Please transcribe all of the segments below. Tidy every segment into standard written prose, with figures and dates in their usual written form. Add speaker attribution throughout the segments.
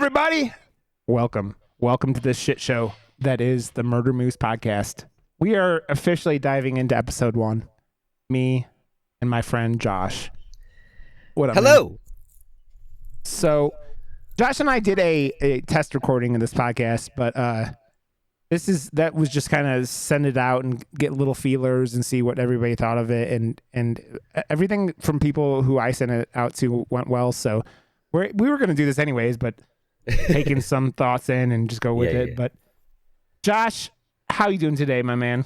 Speaker 1: everybody. Welcome to this shit show that is the Murder Moose podcast. We are officially diving into episode 1. Me and my friend Josh. What up,
Speaker 2: Hello.
Speaker 1: man? So, Josh and I did a test recording of this podcast, but that was just kind of send it out and get little feelers and see what everybody thought of it, and everything from people who I sent it out to went well. So we were going to do this anyways, but taking some thoughts in and just go with it. Yeah. But Josh, how you doing today, my man?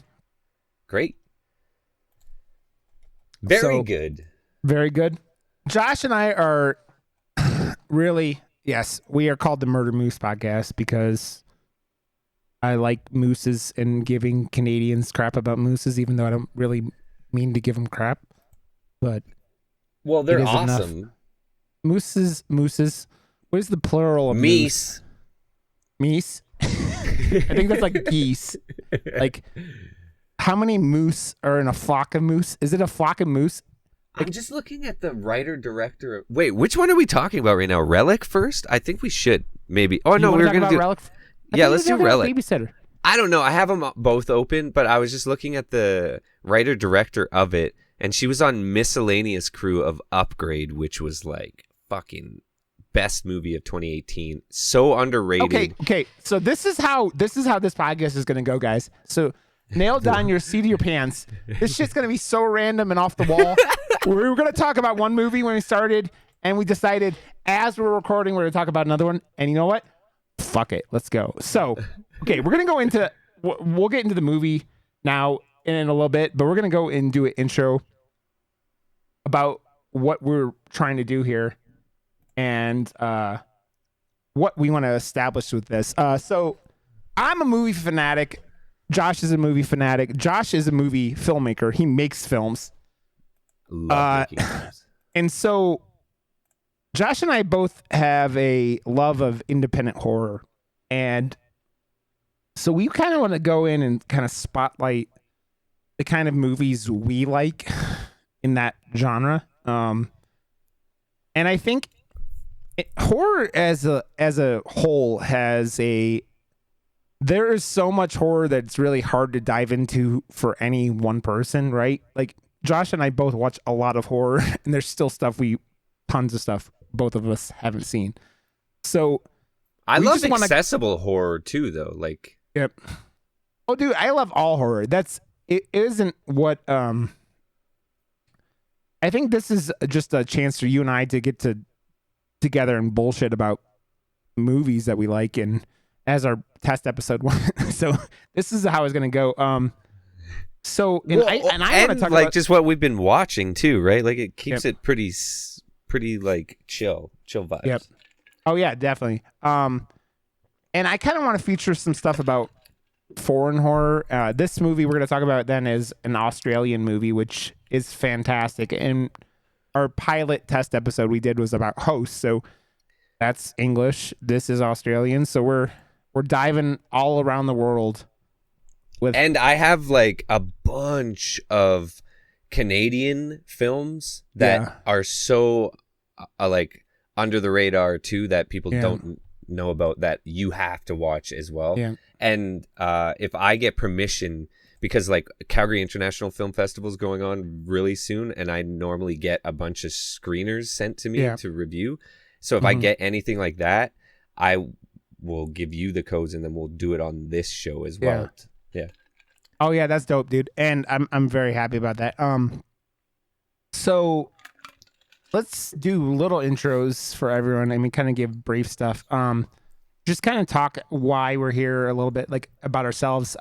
Speaker 2: Great. Very good.
Speaker 1: Very good. Josh and I are really, yes, we are called the Murder Moose podcast because I like mooses and giving Canadians crap about mooses, even though I don't really mean to give them crap. But
Speaker 2: well, they're awesome.
Speaker 1: Enough. Mooses. What is the plural of
Speaker 2: meese?
Speaker 1: Meese? I think that's like geese. Like, how many moose are in a flock of moose? Is it a flock of moose?
Speaker 2: I'm just looking at the writer-director. Wait, which one are we talking about right now? Relic first? I think we should, maybe. Oh, no, we were going to do...
Speaker 1: Relic?
Speaker 2: Yeah, let's do Relic.
Speaker 1: Babysitter.
Speaker 2: I don't know. I have them both open, but I was just looking at the writer-director of it, and she was on miscellaneous crew of Upgrade, which was like fucking... best movie of 2018. So underrated.
Speaker 1: Okay. So this is how this podcast is going to go, guys. So nail down your seat of your pants. This shit's going to be so random and off the wall. We were going to talk about one movie when we started, and we decided as we're recording, we're going to talk about another one. And you know what? Fuck it. Let's go. So, okay, we're going to go into, we'll get into the movie now in a little bit, but we're going to go and do an intro about what we're trying to do here and what we want to establish with this. So I'm a movie fanatic. Josh is a movie fanatic. Josh is a movie filmmaker. He makes films.
Speaker 2: Love making films.
Speaker 1: And so Josh and I both have a love of independent horror. And so we kind of want to go in and kind of spotlight the kind of movies we like in that genre. And I think horror as a whole there is so much horror that it's really hard to dive into for any one person, right? Like Josh and I both watch a lot of horror, and there's still tons of stuff both of us haven't seen. So
Speaker 2: I love accessible horror too, though. Like,
Speaker 1: yep. Oh, dude, I love all horror. It isn't what I think this is just a chance for you and I to get together and bullshit about movies that we like, and as our test episode one. So this is how it's going to go. I want to talk
Speaker 2: like
Speaker 1: about
Speaker 2: just what we've been watching too, right? Like it keeps it pretty like chill vibes.
Speaker 1: Yep. Oh yeah, definitely. And I kind of want to feature some stuff about foreign horror. This movie we're going to talk about then is an Australian movie, which is fantastic. And our pilot test episode we did was about Host, so that's English. This is Australian, so we're diving all around the world with.
Speaker 2: And I have like a bunch of Canadian films that are so like under the radar too that people don't know about, that you have to watch as well.
Speaker 1: Yeah.
Speaker 2: And if I get permission, because like Calgary International Film Festival is going on really soon, and I normally get a bunch of screeners sent to me to review. So if I get anything like that, I will give you the codes, and then we'll do it on this show as well. Yeah.
Speaker 1: Oh yeah, that's dope, dude. And I'm very happy about that. So let's do little intros for everyone. I mean, kind of give brief stuff. Just kind of talk why we're here a little bit, like about ourselves.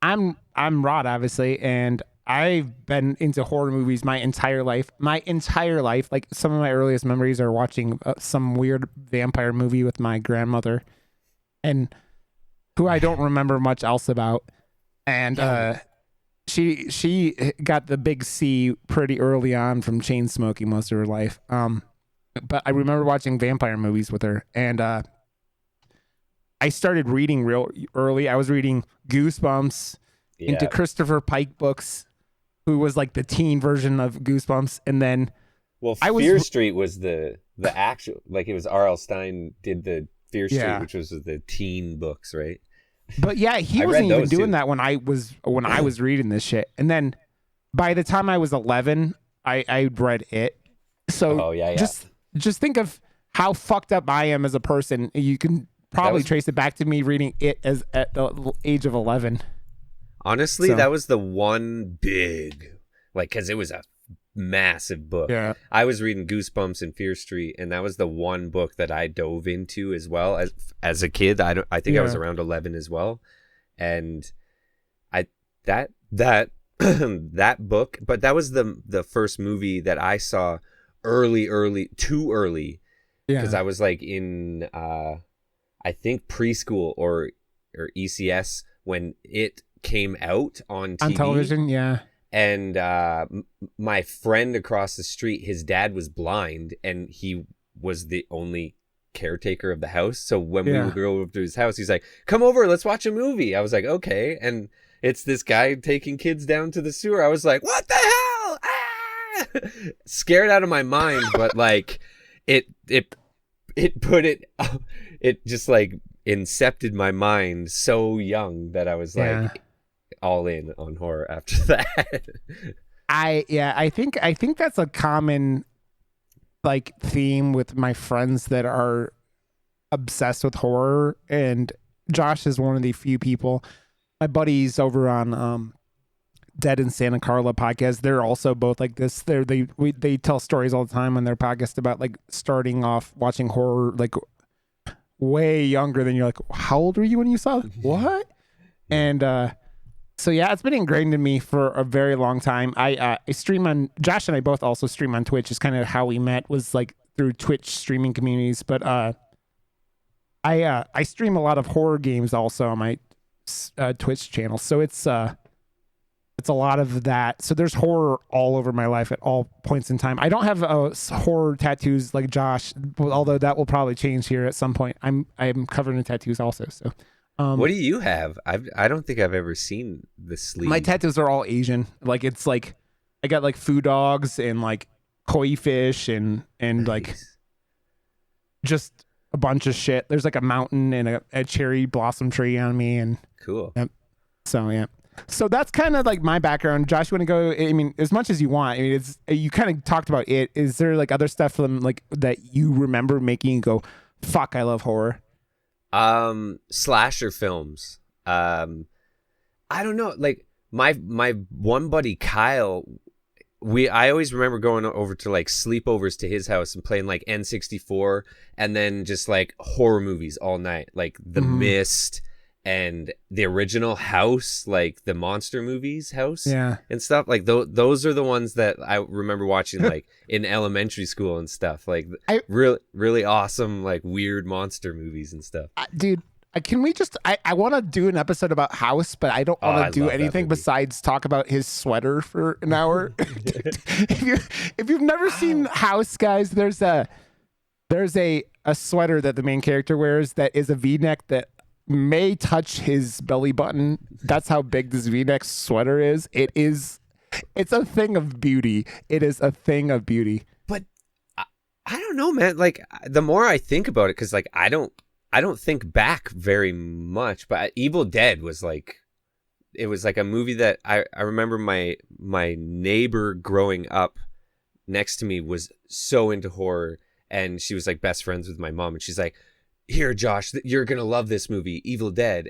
Speaker 1: I'm Rod, obviously, and I've been into horror movies my entire life. Like some of my earliest memories are watching some weird vampire movie with my grandmother, and who I don't remember much else about. And she got the big C pretty early on from chain smoking most of her life. But I remember watching vampire movies with her, and I started reading real early. I was reading Goosebumps, into Christopher Pike books, who was like the teen version of Goosebumps, and then
Speaker 2: Fear Street was the the actual, like, it was R.L. Stein did the Fear Street,
Speaker 1: Yeah.
Speaker 2: which was the teen books, right?
Speaker 1: But yeah, he
Speaker 2: I
Speaker 1: wasn't
Speaker 2: read
Speaker 1: even
Speaker 2: those
Speaker 1: doing
Speaker 2: too.
Speaker 1: that when I was reading this shit. And then by the time I was 11, I read it. So
Speaker 2: Oh yeah, yeah.
Speaker 1: just think of how fucked up I am as a person. You can
Speaker 2: That
Speaker 1: probably
Speaker 2: was
Speaker 1: trace it back to me reading it as at the age of 11.
Speaker 2: honestly,
Speaker 1: So
Speaker 2: that was the one big, like, because it was a massive book.
Speaker 1: yeah,
Speaker 2: I was reading Goosebumps and Fear Street, and that was the one book that I dove into as well as a kid. I think I was
Speaker 1: yeah,
Speaker 2: around 11 as well, and I that that book, but that was the first movie that I saw too early, because
Speaker 1: yeah.
Speaker 2: I was like in I think preschool or ECS when it came out on
Speaker 1: On
Speaker 2: TV.
Speaker 1: television, yeah,
Speaker 2: And my friend across the street, his dad was blind, and he was the only caretaker of the house. So when we
Speaker 1: yeah.
Speaker 2: would go over to his house, he's like, "Come over, let's watch a movie." I was like, "Okay." And it's this guy taking kids down to the sewer. I was like, "What the hell?" Ah! Scared out of my mind, but like it put it just like incepted my mind so young that I was
Speaker 1: Yeah.
Speaker 2: like all in on horror after that.
Speaker 1: I think that's a common like theme with my friends that are obsessed with horror, and Josh is one of the few people. My buddies over on Dead in Santa Carla podcast, they're also both like this. They tell stories all the time on their podcast about like starting off watching horror like way younger than you're like, how old were you when you saw what?
Speaker 2: Yeah.
Speaker 1: And so yeah, it's been ingrained in me for a very long time. I stream on Josh and I both also stream on Twitch. Is kind of how we met, was like through Twitch streaming communities. But I stream a lot of horror games also on my Twitch channel. So it's a lot of that. So there's horror all over my life at all points in time. I don't have horror tattoos like Josh, although that will probably change here at some point. I'm covered in tattoos also. So
Speaker 2: What do you have? I don't think I've ever seen the sleeve.
Speaker 1: my tattoos are all Asian. Like it's like I got like foo dogs and like koi fish and like
Speaker 2: Nice.
Speaker 1: just a bunch of shit. There's like a mountain and a cherry blossom tree on me, and
Speaker 2: Cool.
Speaker 1: so yeah. So that's kind of like my background. Josh, you want to go? I mean, as much as you want. I mean, it's you kind of talked about it. Is there like other stuff from like that you remember making you go, "Fuck, I love horror"?
Speaker 2: Slasher films. I don't know. Like my one buddy Kyle, I always remember going over to like sleepovers to his house and playing like N64, and then just like horror movies all night, like The Mist and the original House, like the monster movies House,
Speaker 1: Yeah.
Speaker 2: and stuff. Like those are the ones that I remember watching like in elementary school and stuff. Like really really awesome like weird monster movies and stuff.
Speaker 1: Dude, can we just? I want to do an episode about House, but I don't want
Speaker 2: I
Speaker 1: to do
Speaker 2: love that
Speaker 1: anything
Speaker 2: movie.
Speaker 1: besides talk about his sweater for an hour. if you've never seen House, guys, there's a sweater that the main character wears that is a V-neck that may touch his belly button. That's how big this V-neck sweater is. It's a thing of beauty. It is a thing of beauty.
Speaker 2: But I don't know, man. Like the more I think about it, because like I don't think back very much. But Evil Dead was like, it was like a movie that I remember my neighbor growing up next to me was so into horror, and she was like best friends with my mom, and she's like, "Here, Josh, you're gonna love this movie, Evil Dead,"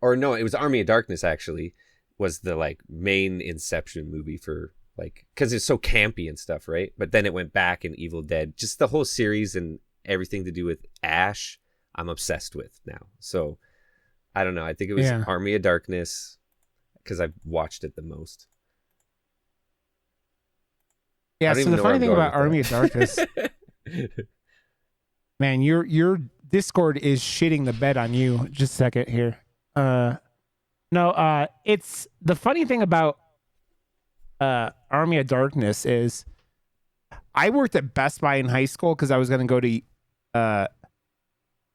Speaker 2: or no, it was Army of Darkness actually, was the like main Inception movie for like, because it's so campy and stuff, right? But then it went back in Evil Dead, just the whole series and everything to do with Ash. I'm obsessed with now. So I don't know. I think it was Army of Darkness because I've watched it the most.
Speaker 1: Yeah. So the funny thing about Army of Darkness, man, your Discord is shitting the bed on you. Just a second here. No, it's the funny thing about Army of Darkness is I worked at Best Buy in high school because I was going to go to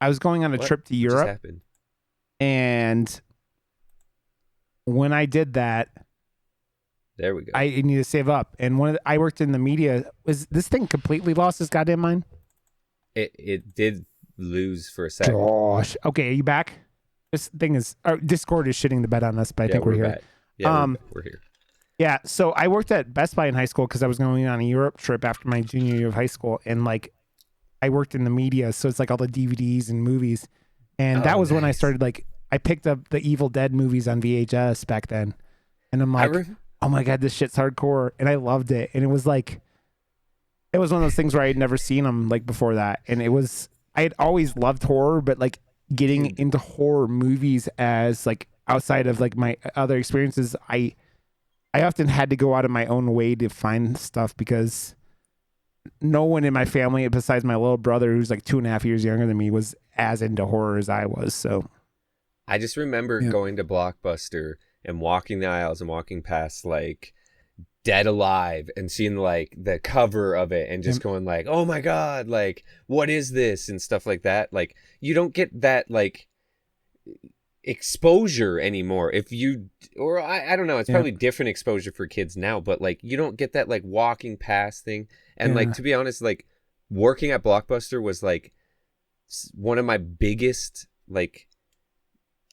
Speaker 1: I was going on a trip to Europe.
Speaker 2: What just happened?
Speaker 1: And when I did that,
Speaker 2: there we go.
Speaker 1: I need to save up. And I worked in the media. Was this thing completely lost its goddamn mind?
Speaker 2: It did lose for a sec.
Speaker 1: Josh. Okay, are you back? This thing is Discord is shitting the bed on us, but I
Speaker 2: Yeah,
Speaker 1: think we're
Speaker 2: we're
Speaker 1: here.
Speaker 2: back. Yeah, we're here.
Speaker 1: Yeah, so I worked at Best Buy in high school because I was going on a Europe trip after my junior year of high school, and like I worked in the media, so it's like all the DVDs and movies, and that
Speaker 2: Oh,
Speaker 1: was when I
Speaker 2: nice.
Speaker 1: started like I picked up the Evil Dead movies on VHS back then, and I'm
Speaker 2: I
Speaker 1: like,
Speaker 2: re-
Speaker 1: oh my god, this shit's hardcore, and I loved it, and it was like it was one of those things where I had never seen them like before that, and it was I had always loved horror, but like getting
Speaker 2: dude,
Speaker 1: into horror movies as like outside of like my other experiences, I often had to go out of my own way to find stuff because no one in my family besides my little brother, who's like 2.5 years younger than me, was as into horror as I was. So
Speaker 2: I just remember
Speaker 1: yeah,
Speaker 2: going to Blockbuster and walking the aisles and walking past like Dead Alive and seeing like the cover of it and
Speaker 1: yeah,
Speaker 2: just going like, "Oh my god, like what is this?" and stuff like that. Like you don't get that like exposure anymore. If you or I don't know, it's
Speaker 1: yeah,
Speaker 2: probably different exposure for kids now, but like you don't get that like walking past thing. And like
Speaker 1: yeah,
Speaker 2: to be honest, like working at Blockbuster was like one of my biggest like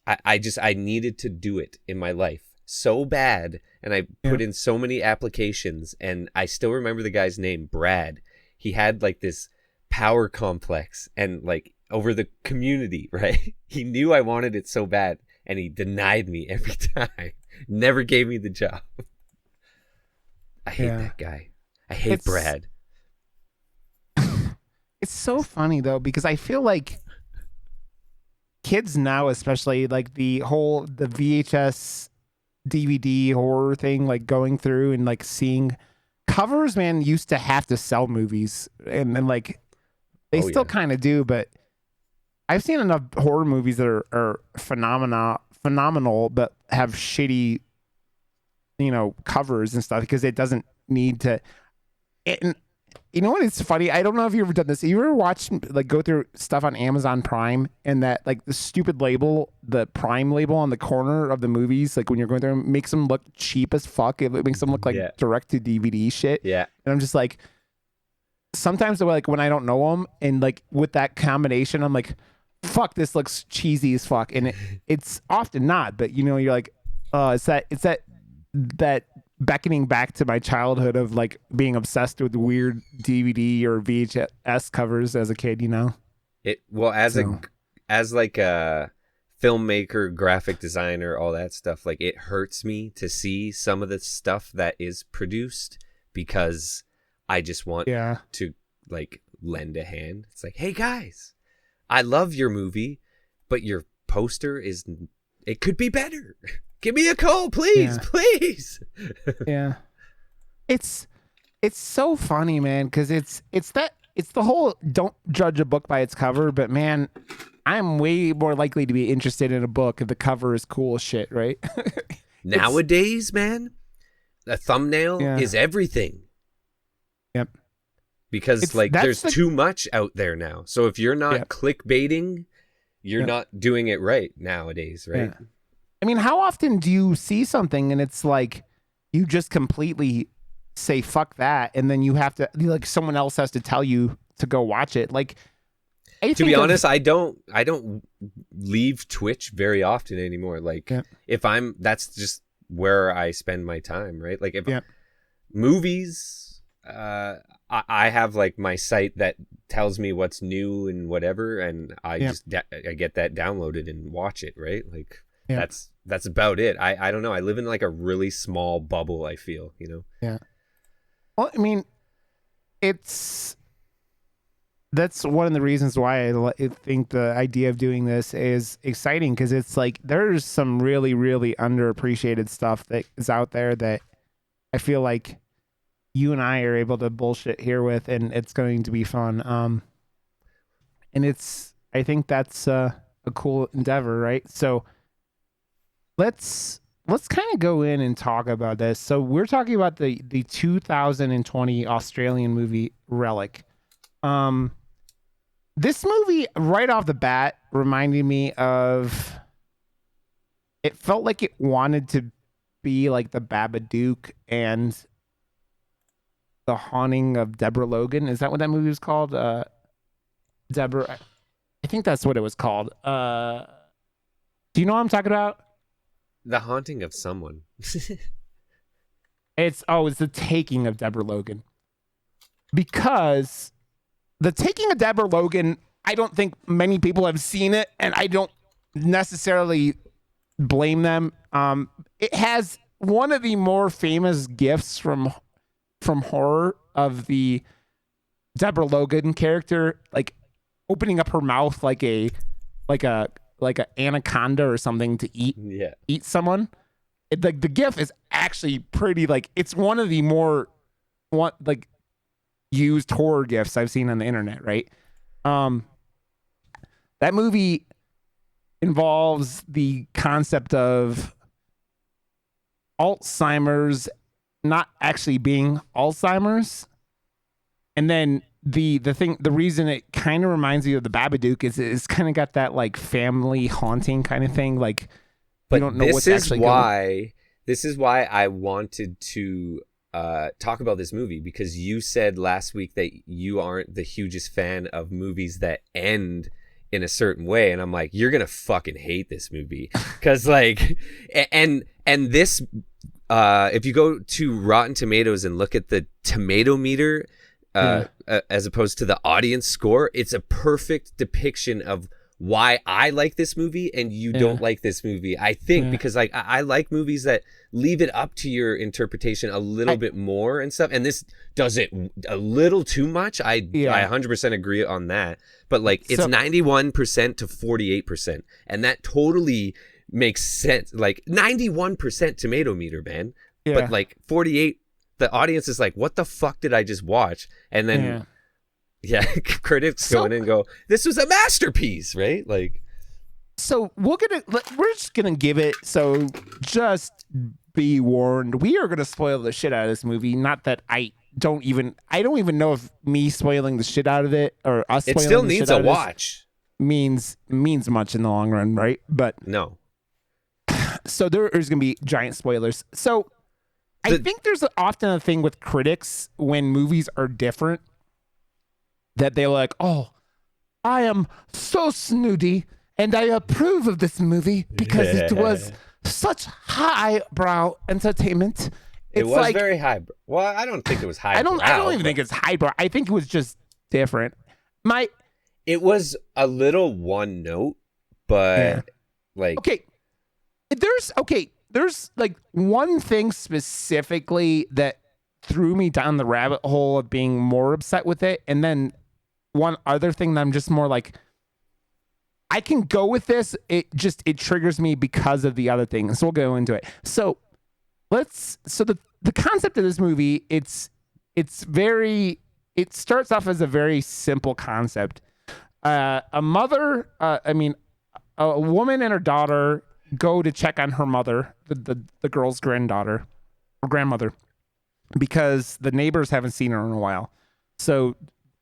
Speaker 2: I needed to do it in my life so bad, and I
Speaker 1: yeah,
Speaker 2: put in so many applications, and I still remember the guy's name, Brad. He had like this power complex and like over the community, right? He knew I wanted it so bad, and he denied me every time. Never gave me the job. I hate
Speaker 1: yeah.
Speaker 2: that guy. I hate
Speaker 1: It's
Speaker 2: Brad.
Speaker 1: it's so funny though because I feel like kids now, especially like the VHS DVD horror thing, like going through and like seeing covers, man, used to have to sell movies, and then like they
Speaker 2: Oh
Speaker 1: still
Speaker 2: yeah.
Speaker 1: kind of do, but I've seen enough horror movies that are phenomenal, but have shitty, covers and stuff because it doesn't need to. And you know what? It's funny. I don't know if you've ever done this. You ever watched like go through stuff on Amazon Prime and that like the stupid label, the Prime label on the corner of the movies, like when you're going through, makes them look cheap as fuck. It makes them look like
Speaker 2: Yeah.
Speaker 1: direct to DVD shit.
Speaker 2: Yeah.
Speaker 1: And I'm just like, sometimes like when I don't know them and like with that combination, I'm like, fuck, this looks cheesy as fuck, and it's often not. But you're like, it's that beckoning back to my childhood of like being obsessed with weird DVD or VHS covers as a kid,
Speaker 2: It well
Speaker 1: So
Speaker 2: as like a filmmaker, graphic designer, all that stuff, like it hurts me to see some of the stuff that is produced because I just want
Speaker 1: yeah,
Speaker 2: to like lend a hand. It's like, "Hey guys, I love your movie, but your poster is it could be better. Give me a call, please,
Speaker 1: yeah,
Speaker 2: please."
Speaker 1: yeah. It's it's so funny, man, because it's the whole don't judge a book by its cover, but man, I'm way more likely to be interested in a book if the cover is cool as shit, right? it's
Speaker 2: Nowadays, man, a thumbnail
Speaker 1: yeah,
Speaker 2: is everything.
Speaker 1: yep.
Speaker 2: Because
Speaker 1: It's
Speaker 2: like
Speaker 1: that's
Speaker 2: there's
Speaker 1: the
Speaker 2: too much out there now. So if you're not
Speaker 1: Yep,
Speaker 2: clickbaiting, you're
Speaker 1: yep,
Speaker 2: not doing it right nowadays, right?
Speaker 1: yeah. I mean, how often do you see something and it's like you just completely say fuck that, and then you have to like someone else has to tell you to go watch it? Like I
Speaker 2: To be
Speaker 1: think of
Speaker 2: honest, I don't leave Twitch very often anymore. Like
Speaker 1: yeah,
Speaker 2: if I'm that's just where I spend my time, right? Like if
Speaker 1: yeah,
Speaker 2: movies I have like my site that tells me what's new and whatever, and I
Speaker 1: yeah,
Speaker 2: just I get that downloaded and watch it, right? Like
Speaker 1: yeah,
Speaker 2: that's about it. I don't know. I live in like a really small bubble, I feel, you know.
Speaker 1: yeah. Well, I mean, it's that's one of the reasons why I think the idea of doing this is exciting because it's like there's some really, really underappreciated stuff that is out there that I feel like you and I are able to bullshit here with, and it's going to be fun. And I think that's a cool endeavor, right? So let's kind of go in and talk about this. So we're talking about the 2020 Australian movie Relic. Um, this movie right off the bat reminded me of. It felt like it wanted to be like the Babadook and the Haunting of Deborah Logan. Is that what that movie was called? Deborah. I think that's what it was called. Do you know what I'm talking about?
Speaker 2: The Haunting of Someone.
Speaker 1: It's the Taking of Deborah Logan. Because the Taking of Deborah Logan, I don't think many people have seen it, and I don't necessarily blame them. It has one of the more famous gifs from horror of the Deborah Logan character, like opening up her mouth like a like a anaconda or something to eat someone. Like the gif is actually pretty, like it's one of the more used horror gifs I've seen on the internet, right? That movie involves the concept of Alzheimer's not actually being Alzheimer's. And then the reason it kind of reminds you of the Babadook is it's kind of got that like family haunting kind of thing. Like,
Speaker 2: but
Speaker 1: you don't know what's actually going.
Speaker 2: This is why I wanted to talk about this movie, because you said last week that you aren't the hugest fan of movies that end in a certain way, and I'm like, you're gonna fucking hate this movie, because like, and this, if you go to Rotten Tomatoes and look at the tomato meter, as opposed to the audience score, it's a perfect depiction of why I like this movie and you don't like this movie. I think because like I like movies that leave it up to your interpretation a little bit more and stuff, and this does it a little too much. I 100% agree on that, but like it's 91% to 48%, and that totally makes sense. Like 91% tomato meter, man, but like 48, the audience is like, what the fuck did I just watch? And then critics go in and go, this was a masterpiece, right? Like,
Speaker 1: so we're just gonna give it, so just be warned, we are gonna spoil the shit out of this movie. Not that I don't even know if me spoiling the shit out of it or us
Speaker 2: it
Speaker 1: spoiling
Speaker 2: still
Speaker 1: the
Speaker 2: needs
Speaker 1: shit
Speaker 2: a
Speaker 1: out of
Speaker 2: watch
Speaker 1: means much in the long run, right? But
Speaker 2: no.
Speaker 1: So there is gonna be giant spoilers. So I think there's often a thing with critics when movies are different, that they're like, oh, I am so snooty and I approve of this movie because it was such highbrow entertainment.
Speaker 2: It was like, very high. Well, I don't think it was high.
Speaker 1: I don't even think it's highbrow. I think it was just different.
Speaker 2: It was a little one note, but like,
Speaker 1: there's like one thing specifically that threw me down the rabbit hole of being more upset with it, and then one other thing that I'm just more like, I can go with this. It triggers me because of the other thing. So we'll go into it. So the concept of this movie, it starts off as a very simple concept. A woman and her daughter go to check on her mother, the girl's granddaughter or grandmother, because the neighbors haven't seen her in a while. So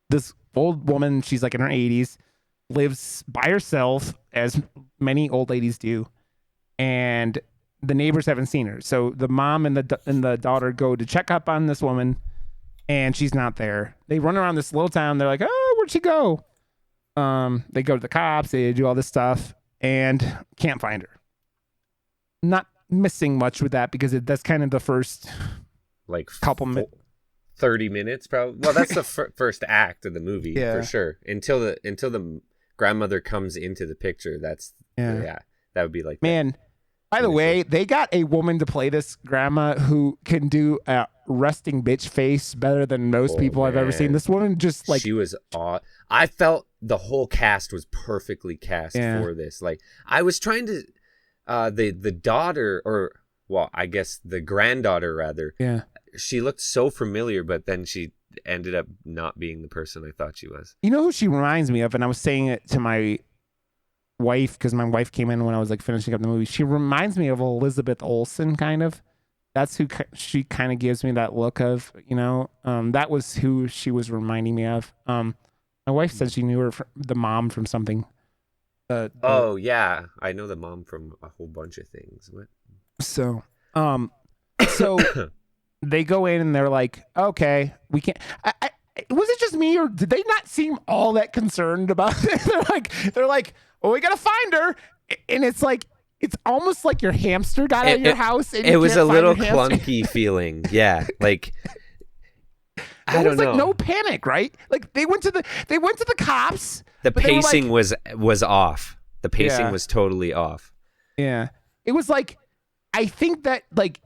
Speaker 1: this old woman, she's like in her 80s, lives by herself, as many old ladies do, and the neighbors haven't seen her. So the mom and the daughter go to check up on this woman, and she's not there. They run around this little town. They're like, oh, where'd she go? They go to the cops. They do all this stuff and can't find her. Not missing much with that, because that's kind of the first
Speaker 2: like
Speaker 1: couple minutes.
Speaker 2: 30 minutes probably. Well, that's the first act of the movie for sure. Until the grandmother comes into the picture, that would be like,
Speaker 1: man. By the way, they got a woman to play this grandma who can do a resting bitch face better than most people I've ever seen. This woman just like,
Speaker 2: she was I felt the whole cast was perfectly cast for this. Like, I was trying to the daughter, or well, I guess the granddaughter rather.
Speaker 1: Yeah.
Speaker 2: She looked so familiar, but then she ended up not being the person I thought she was.
Speaker 1: You know who she reminds me of? And I was saying it to my wife, because my wife came in when I was like finishing up the movie. She reminds me of Elizabeth Olsen, kind of. That's who she kind of gives me that look of, you know. That was who she was reminding me of. My wife said she knew her the mom from something.
Speaker 2: Oh yeah, I know the mom from a whole bunch of things. What?
Speaker 1: So they go in and they're like, okay, we can't. Was it just me, or did they not seem all that concerned about it? They're like, well, we gotta find her, and it's like it's almost like your hamster got out of your house. And
Speaker 2: it was a little
Speaker 1: your
Speaker 2: clunky feeling, yeah. Like I don't know.
Speaker 1: Like no panic, right? Like they went to the cops.
Speaker 2: The pacing was off. The pacing was totally off.
Speaker 1: Yeah, it was like I think that like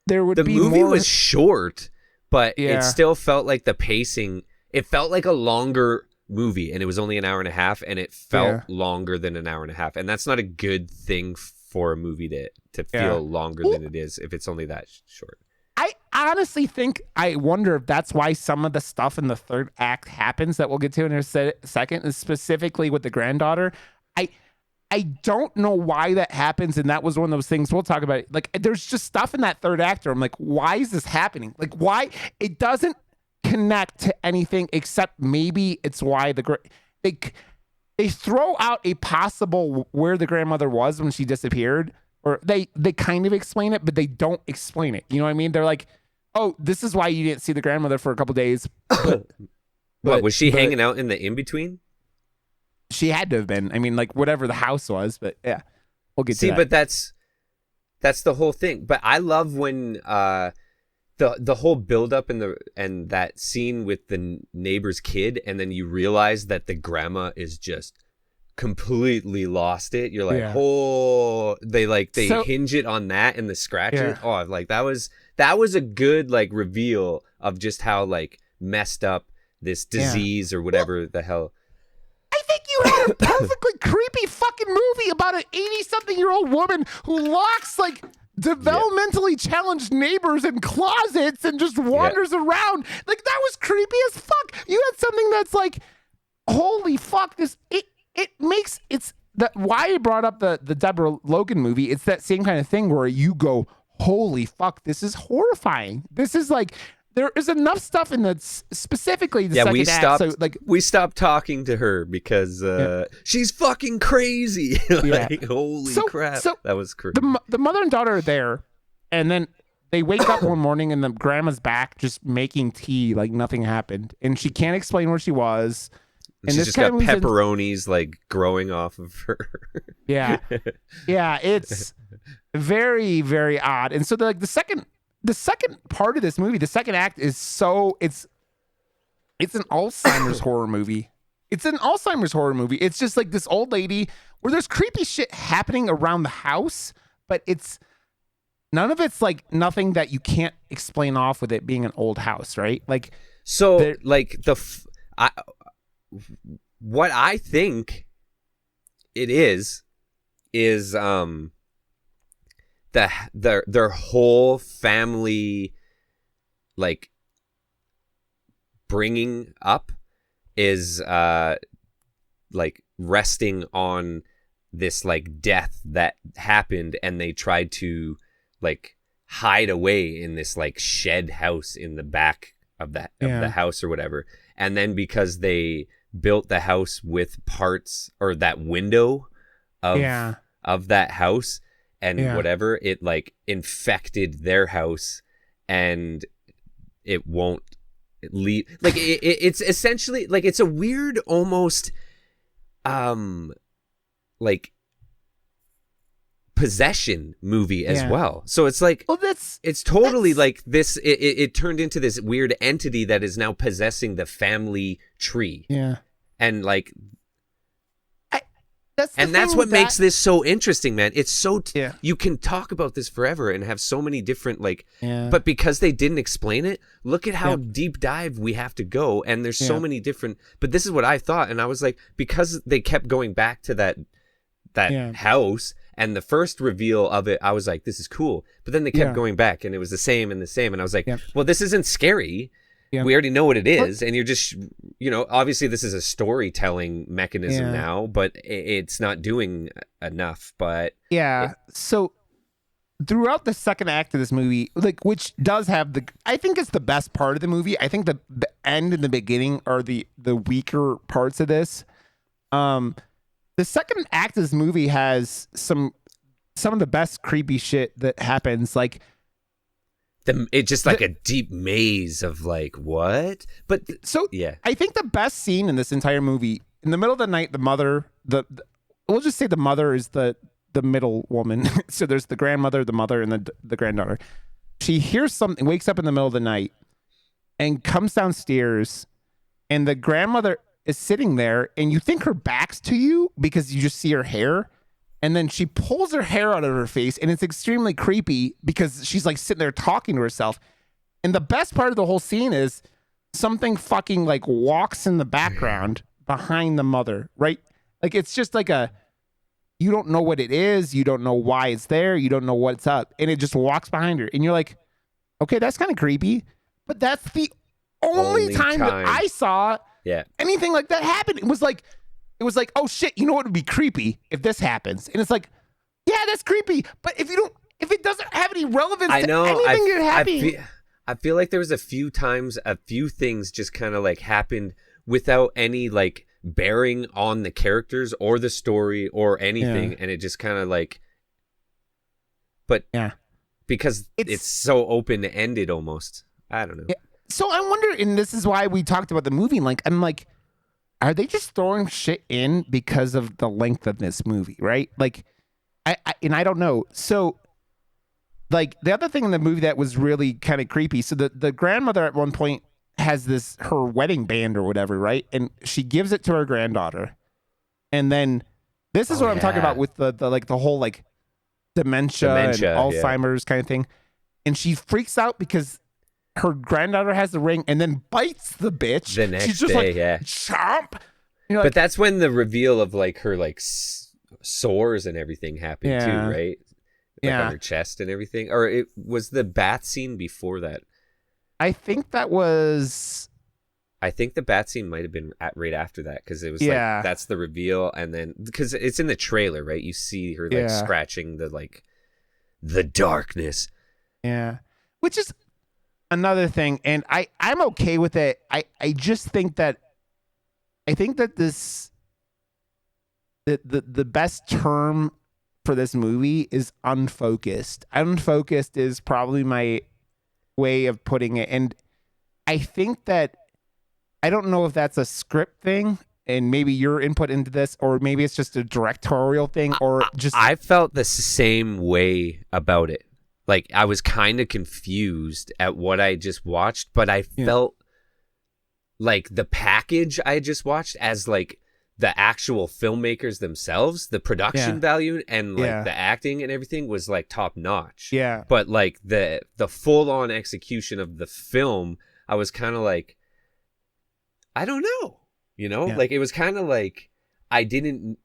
Speaker 1: there would
Speaker 2: be the movie
Speaker 1: more...
Speaker 2: was short, but it still felt like the pacing. It felt like a longer movie, and it was only an hour and a half, and it felt longer than an hour and a half, and that's not a good thing for a movie to feel longer than it is if it's only that short.
Speaker 1: I honestly think, I wonder if that's why some of the stuff in the third act happens that we'll get to in a second, is specifically with the granddaughter. I don't know why that happens, and that was one of those things we'll talk about. Like, there's just stuff in that third act where I'm like, why is this happening? Like, why? It doesn't connect to anything except maybe it's why they throw out a possible where the grandmother was when she disappeared, or they kind of explain it, but they don't explain it. You know what I mean? They're like, oh, this is why you didn't see the grandmother for a couple days.
Speaker 2: What was she hanging out in the in-between?
Speaker 1: She had to have been. I mean, like whatever the house was, but yeah, we'll get to that.
Speaker 2: But that's the whole thing. But I love when the whole buildup and that scene with the neighbor's kid, and then you realize that the grandma is just completely lost it. You're like, oh, they hinge it on that and the scratches. Oh, like that was a good like reveal of just how like messed up this disease or whatever the hell.
Speaker 1: I think you had a perfectly creepy fucking movie about an 80-something-year-old woman who locks like developmentally challenged neighbors in closets and just wanders around. Like that was creepy as fuck. You had something that's like, holy fuck, it makes it's that why I brought up the Deborah Logan movie. It's that same kind of thing where you go, holy fuck, this is horrifying. This is like, there is enough stuff in the specifically the second act. So like
Speaker 2: we stopped talking to her because she's fucking crazy. Like, holy crap. So that was crazy.
Speaker 1: The mother and daughter are there, and then they wake up one morning and the grandma's back just making tea like nothing happened, and she can't explain where she was.
Speaker 2: And she's just got pepperonis like growing off of her.
Speaker 1: Yeah, it's very, very odd. And so the second part of this movie, the second act is it's an Alzheimer's horror movie. It's an Alzheimer's horror movie. It's just like this old lady where there's creepy shit happening around the house, but it's none of it's like nothing that you can't explain off with it being an old house, right? Like
Speaker 2: so, like what I think it is their whole family like bringing up is like resting on this like death that happened, and they tried to like hide away in this like shed house in the back of the house or whatever. And then because they built the house with parts or that window of that house and whatever, it like infected their house, and it won't leave. Like it's essentially like it's a weird almost like possession movie as well. So it's like, well, it's totally like this. It turned into this weird entity that is now possessing the family tree.
Speaker 1: Yeah,
Speaker 2: and like,
Speaker 1: that's
Speaker 2: what makes this so interesting, man. It's so you can talk about this forever and have so many different like. Yeah. But because they didn't explain it, look at how deep dive we have to go, and there's so many different. But this is what I thought, and I was like, because they kept going back to that house. And the first reveal of it, I was like, this is cool. But then they kept going back, and it was the same and the same. And I was like, well, this isn't scary. Yeah. We already know what it is. And you're just, obviously this is a storytelling mechanism now, but it's not doing enough. But
Speaker 1: so throughout the second act of this movie, like, which does have I think it's the best part of the movie. I think the end and the beginning are the weaker parts of this. The second act of this movie has some of the best creepy shit that happens. Like
Speaker 2: It just like a deep maze of like what? But
Speaker 1: so
Speaker 2: yeah,
Speaker 1: I think the best scene in this entire movie, in the middle of the night, the mother, we'll just say the mother is the middle woman. So there's the grandmother, the mother, and the granddaughter. She hears something, wakes up in the middle of the night, and comes downstairs, and the grandmother is sitting there, and you think her back's to you because you just see her hair, and then she pulls her hair out of her face, and it's extremely creepy because she's like sitting there talking to herself. And the best part of the whole scene is something fucking like walks in the background behind the mother, right? Like it's just like you don't know what it is. You don't know why it's there. You don't know what's up. And it just walks behind her. And you're like, okay, that's kind of creepy. But that's the only time that I saw anything like that happen. It was like, oh shit, you know what would be creepy if this happens? And it's like, yeah, that's creepy. But if it doesn't have any relevance to anything you're happening.
Speaker 2: I feel like there was a few times, a few things just kind of like happened without any like bearing on the characters or the story or anything, and it just kind of like, but because it's so open-ended almost. I don't know.
Speaker 1: Yeah. So I wonder, and this is why we talked about the movie. Like, I'm like, are they just throwing shit in because of the length of this movie, right? Like, I don't know. So, like, the other thing in the movie that was really kind of creepy. So the grandmother at one point has her wedding band or whatever, right? And she gives it to her granddaughter. And then this is what I'm talking about with the whole like dementia and Alzheimer's kind of thing. And she freaks out because her granddaughter has the ring and then bites the bitch.
Speaker 2: The next
Speaker 1: She's just
Speaker 2: day,
Speaker 1: like, chomp.
Speaker 2: But that's when the reveal of like her like sores and everything happened too, right? Like on her chest and everything. Or it was the bath scene before that. I think the bat scene might have been right after that because it was like that's the reveal, and then because it's in the trailer, right? You see her like scratching the darkness. Yeah,
Speaker 1: which is another thing, and I'm okay with it. I just think that this the best term for this movie is unfocused. Unfocused is probably my way of putting it, and I think that I don't know if that's a script thing and maybe your input into this, or maybe it's just a directorial thing, or just
Speaker 2: I felt the same way about it. Like I was kind of confused at what I just watched, but I felt like the package I just watched as like the actual filmmakers themselves, the production value and like the acting and everything was like top notch.
Speaker 1: Yeah.
Speaker 2: But like the full on execution of the film, I was kind of like, I don't know, like it was kind of like I didn't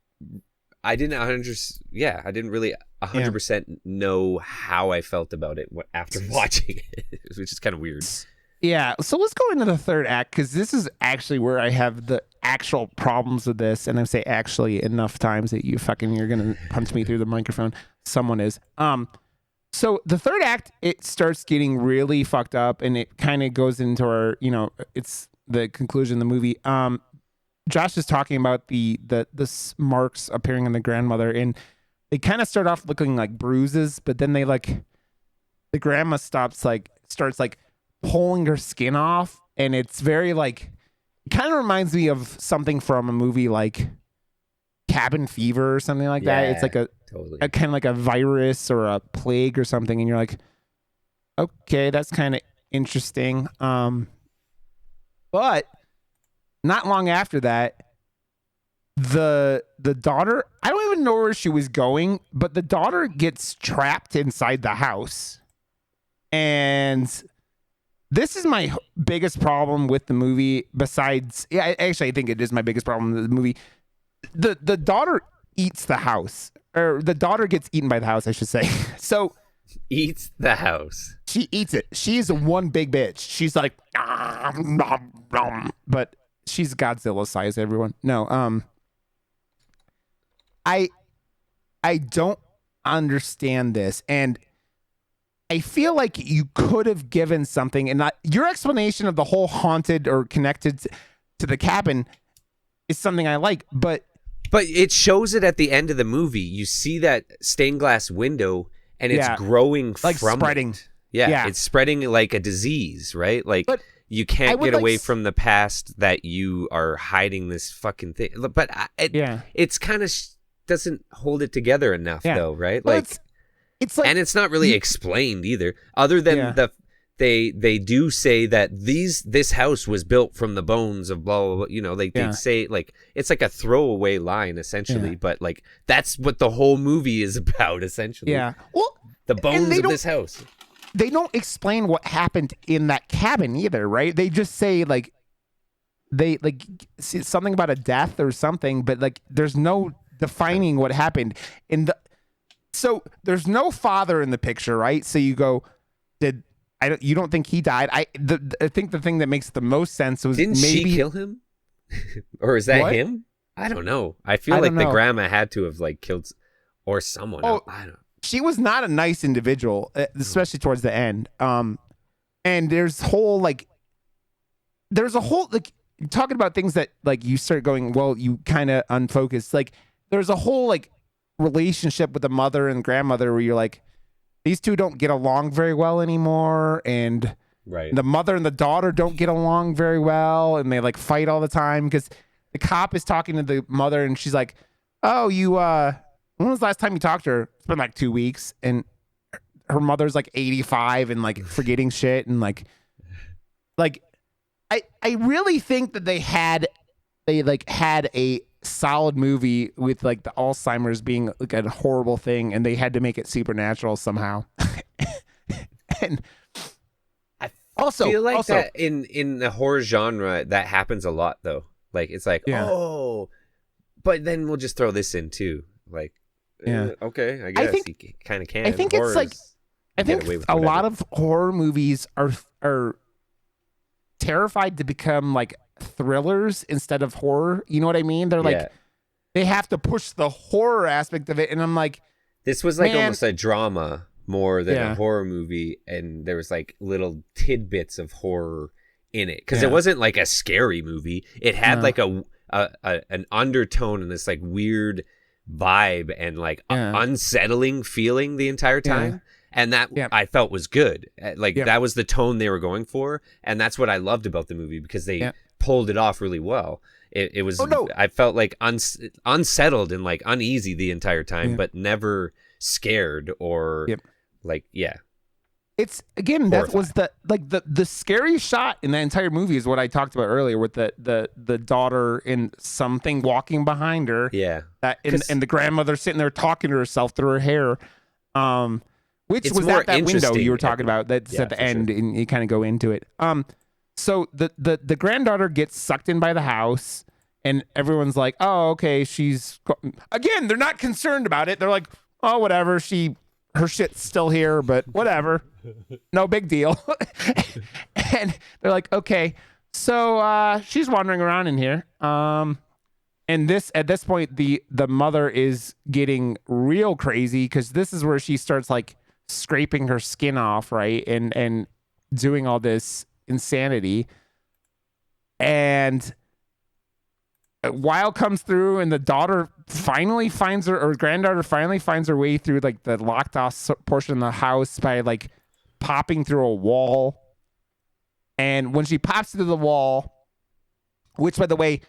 Speaker 2: really 100% know how I felt about it after watching it, which is kind of weird.
Speaker 1: Yeah, so let's go into the third act, because this is actually where I have the actual problems with this, and I say actually enough times that you're gonna punch me through the microphone. Someone is. So the third act, it starts getting really fucked up, and it kind of goes into our, it's the conclusion of the movie. Josh is talking about the marks appearing on the grandmother, and they kind of start off looking like bruises, but then they the grandma starts pulling her skin off, and it's very like, it kind of reminds me of something from a movie like Cabin Fever or something like that. It's like a kind of like a virus or a plague or something, and you're like, okay, that's kind of interesting. But not long after that, the daughter, I don't even know where she was going, but the daughter gets trapped inside the house. And this is my biggest problem with the movie, besides, I think it is my biggest problem with the movie. The daughter eats the house, or the daughter gets eaten by the house, I should say. So
Speaker 2: eats the house.
Speaker 1: She eats it. She's one big bitch. She's like, but she's Godzilla size, everyone. No, I don't understand this, and I feel like you could have given something, and your explanation of the whole haunted or connected to the cabin is something I like, but
Speaker 2: it shows it at the end of the movie. You see that stained glass window, and it's growing
Speaker 1: like
Speaker 2: from
Speaker 1: spreading.
Speaker 2: it. Yeah,
Speaker 1: Yeah.
Speaker 2: it's spreading like a disease, right? Like
Speaker 1: But
Speaker 2: you
Speaker 1: I
Speaker 2: can't
Speaker 1: would
Speaker 2: get
Speaker 1: like,
Speaker 2: away from the past that you are hiding this fucking thing. But
Speaker 1: yeah,
Speaker 2: it's kind of doesn't hold it together enough,
Speaker 1: yeah.
Speaker 2: though, right?
Speaker 1: Well,
Speaker 2: Like,
Speaker 1: it's like
Speaker 2: and it's not really
Speaker 1: you,
Speaker 2: explained either, other than
Speaker 1: yeah,
Speaker 2: they do say that this house was built from the bones of blah blah blah. You know, like they
Speaker 1: yeah,
Speaker 2: say, like it's like a throwaway line
Speaker 1: yeah,
Speaker 2: essentially, but like that's what the whole movie is about essentially.
Speaker 1: yeah. Well,
Speaker 2: The
Speaker 1: and
Speaker 2: bones of this house.
Speaker 1: they don't explain what happened in that cabin either, right? They just say like they like something about a death or something, but like there's no defining what happened in the. So there's no father in the picture, right? So you go, you don't think he died? I think the thing that makes the most sense was
Speaker 2: Didn't she
Speaker 1: maybe
Speaker 2: kill him? Or is that
Speaker 1: what?
Speaker 2: him? I don't know. I feel
Speaker 1: I
Speaker 2: like
Speaker 1: don't
Speaker 2: the
Speaker 1: know.
Speaker 2: grandma had to have like killed or someone else.
Speaker 1: Oh,
Speaker 2: I don't.
Speaker 1: she was not a nice individual, especially towards the end. And there's a whole like talking about things that like you start going, well, you kind of unfocused. Like there's a whole like relationship with the mother and grandmother where you're like, these two don't get along very well anymore, and
Speaker 2: Right.
Speaker 1: the mother and the daughter don't get along very well, and they like fight all the time because the cop is talking to the mother and she's like, oh, when was the last time you talked to her? It's been like 2 weeks, and her mother's like 85 and like forgetting shit, and like I really think that they had a solid movie with like the Alzheimer's being like a horrible thing, and they had to make it supernatural somehow. And
Speaker 2: I
Speaker 1: also
Speaker 2: feel like that in the horror genre that happens a lot though. Like it's like,
Speaker 1: Yeah.
Speaker 2: oh, but then we'll just throw this in too. Like,
Speaker 1: Yeah.
Speaker 2: okay, I guess
Speaker 1: think-
Speaker 2: you kind of can.
Speaker 1: I think it's like I
Speaker 2: get
Speaker 1: think
Speaker 2: away with
Speaker 1: a
Speaker 2: whatever.
Speaker 1: lot of horror movies are terrified to become like thrillers instead of horror. You know what I mean? They're like
Speaker 2: Yeah.
Speaker 1: they have to push the horror aspect of it, and I'm like,
Speaker 2: This was like
Speaker 1: Man.
Speaker 2: almost a drama more than
Speaker 1: Yeah.
Speaker 2: a horror movie, and there was like little tidbits of horror in it because
Speaker 1: Yeah.
Speaker 2: it wasn't like a scary movie. It had
Speaker 1: No.
Speaker 2: like an undertone and this like weird vibe and like
Speaker 1: Yeah.
Speaker 2: unsettling feeling the entire time. And that
Speaker 1: Yeah.
Speaker 2: I felt was good. Like
Speaker 1: Yeah.
Speaker 2: that was the tone they were going for, and that's what I loved about the movie because they
Speaker 1: Yeah.
Speaker 2: pulled it off really well. It was.
Speaker 1: Oh, no.
Speaker 2: I felt like unsettled and like uneasy the entire time,
Speaker 1: Yeah.
Speaker 2: but never scared or
Speaker 1: Yep.
Speaker 2: like
Speaker 1: It's again that
Speaker 2: Horrifying.
Speaker 1: was the scary shot in that entire movie is what I talked about earlier with the daughter and something walking behind her.
Speaker 2: yeah.
Speaker 1: That
Speaker 2: 'Cause-
Speaker 1: and the grandmother sitting there talking to herself through her hair. Which
Speaker 2: It's
Speaker 1: was
Speaker 2: more
Speaker 1: at that window
Speaker 2: interesting
Speaker 1: you were
Speaker 2: at
Speaker 1: talking
Speaker 2: the-
Speaker 1: about that's
Speaker 2: yeah,
Speaker 1: at the
Speaker 2: for
Speaker 1: end,
Speaker 2: sure.
Speaker 1: and you kind of go into it. So the granddaughter gets sucked in by the house, and everyone's like, oh, okay, again, they're not concerned about it. They're like, oh, whatever, her shit's still here, but whatever, no big deal. And they're like, okay, so she's wandering around in here. And at this point, the mother is getting real crazy because this is where she starts like scraping her skin off, right, and doing all this insanity. And Wild comes through, and the daughter finally finds her, or granddaughter finally finds her way through like the locked off portion of the house by like popping through a wall. And when she pops through the wall, which by the way,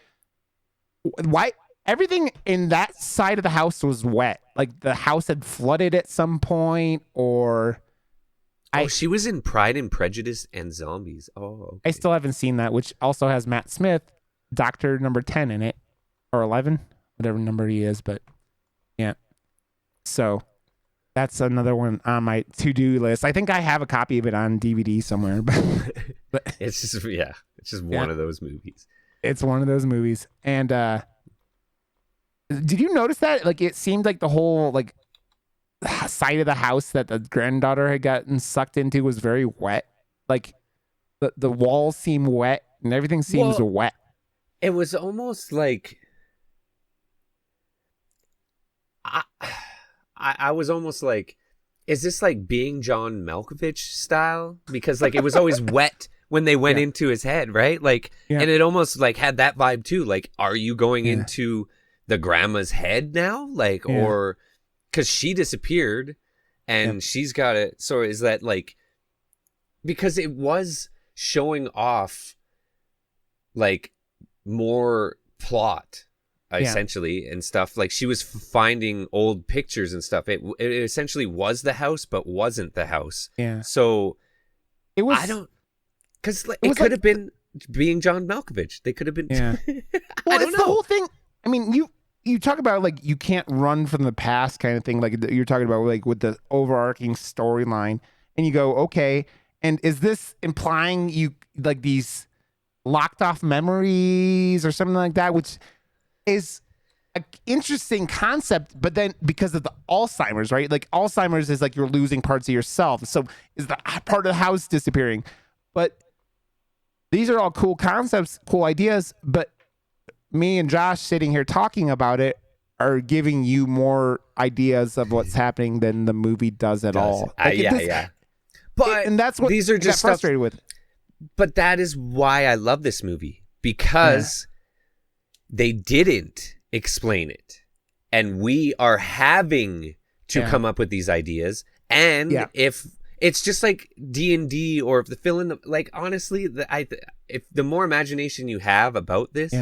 Speaker 1: why everything in that side of the house was wet, like the house had flooded at some point, or
Speaker 2: she was in Pride and Prejudice and Zombies. Oh, okay.
Speaker 1: I still haven't seen that, which also has Matt Smith, Doctor number 10 in it, or 11, whatever number he is. But yeah, so that's another one on my to-do list. I think I have a copy of it on DVD somewhere, but
Speaker 2: It's just one of those movies.
Speaker 1: it's one of those movies. And did you notice that? Like, it seemed like the whole like side of the house that the granddaughter had gotten sucked into was very wet. Like the walls seem wet and everything seems
Speaker 2: Well,
Speaker 1: wet.
Speaker 2: It was almost like I was almost like, is this like being John Malkovich style? Because like it was always wet when they went
Speaker 1: Yeah.
Speaker 2: into his head, right? Like,
Speaker 1: Yeah.
Speaker 2: and it almost like had that vibe too. Like, are you going
Speaker 1: Yeah.
Speaker 2: into the grandma's head now? Like,
Speaker 1: Yeah.
Speaker 2: or because she disappeared and she's got it. So is that like because it was showing off like more plot essentially and stuff. Like she was finding old pictures and stuff. It essentially was the house but wasn't the house.
Speaker 1: Yeah.
Speaker 2: So
Speaker 1: it was,
Speaker 2: I don't, because like, it could have been being John Malkovich. They could have been.
Speaker 1: Yeah. Well, it's the whole thing. I mean, you talk about like you can't run from the past kind of thing. Like you're talking about like with the overarching storyline, and you go, okay, and is this implying you like these locked off memories or something like that, which is an interesting concept, but then because of the Alzheimer's, right? Like Alzheimer's is like you're losing parts of yourself. So is the part of the house disappearing? But these are all cool concepts, cool ideas, but me and Josh sitting here talking about it are giving you more ideas of what's happening than the movie does at all. Like
Speaker 2: yeah. But
Speaker 1: and that's what
Speaker 2: these are just
Speaker 1: frustrated with.
Speaker 2: But that is why I love this movie, because they didn't explain it, and we are having to come up with these ideas. And if it's just like D&D, or if the fill in the, like, honestly, if the more imagination you have about this,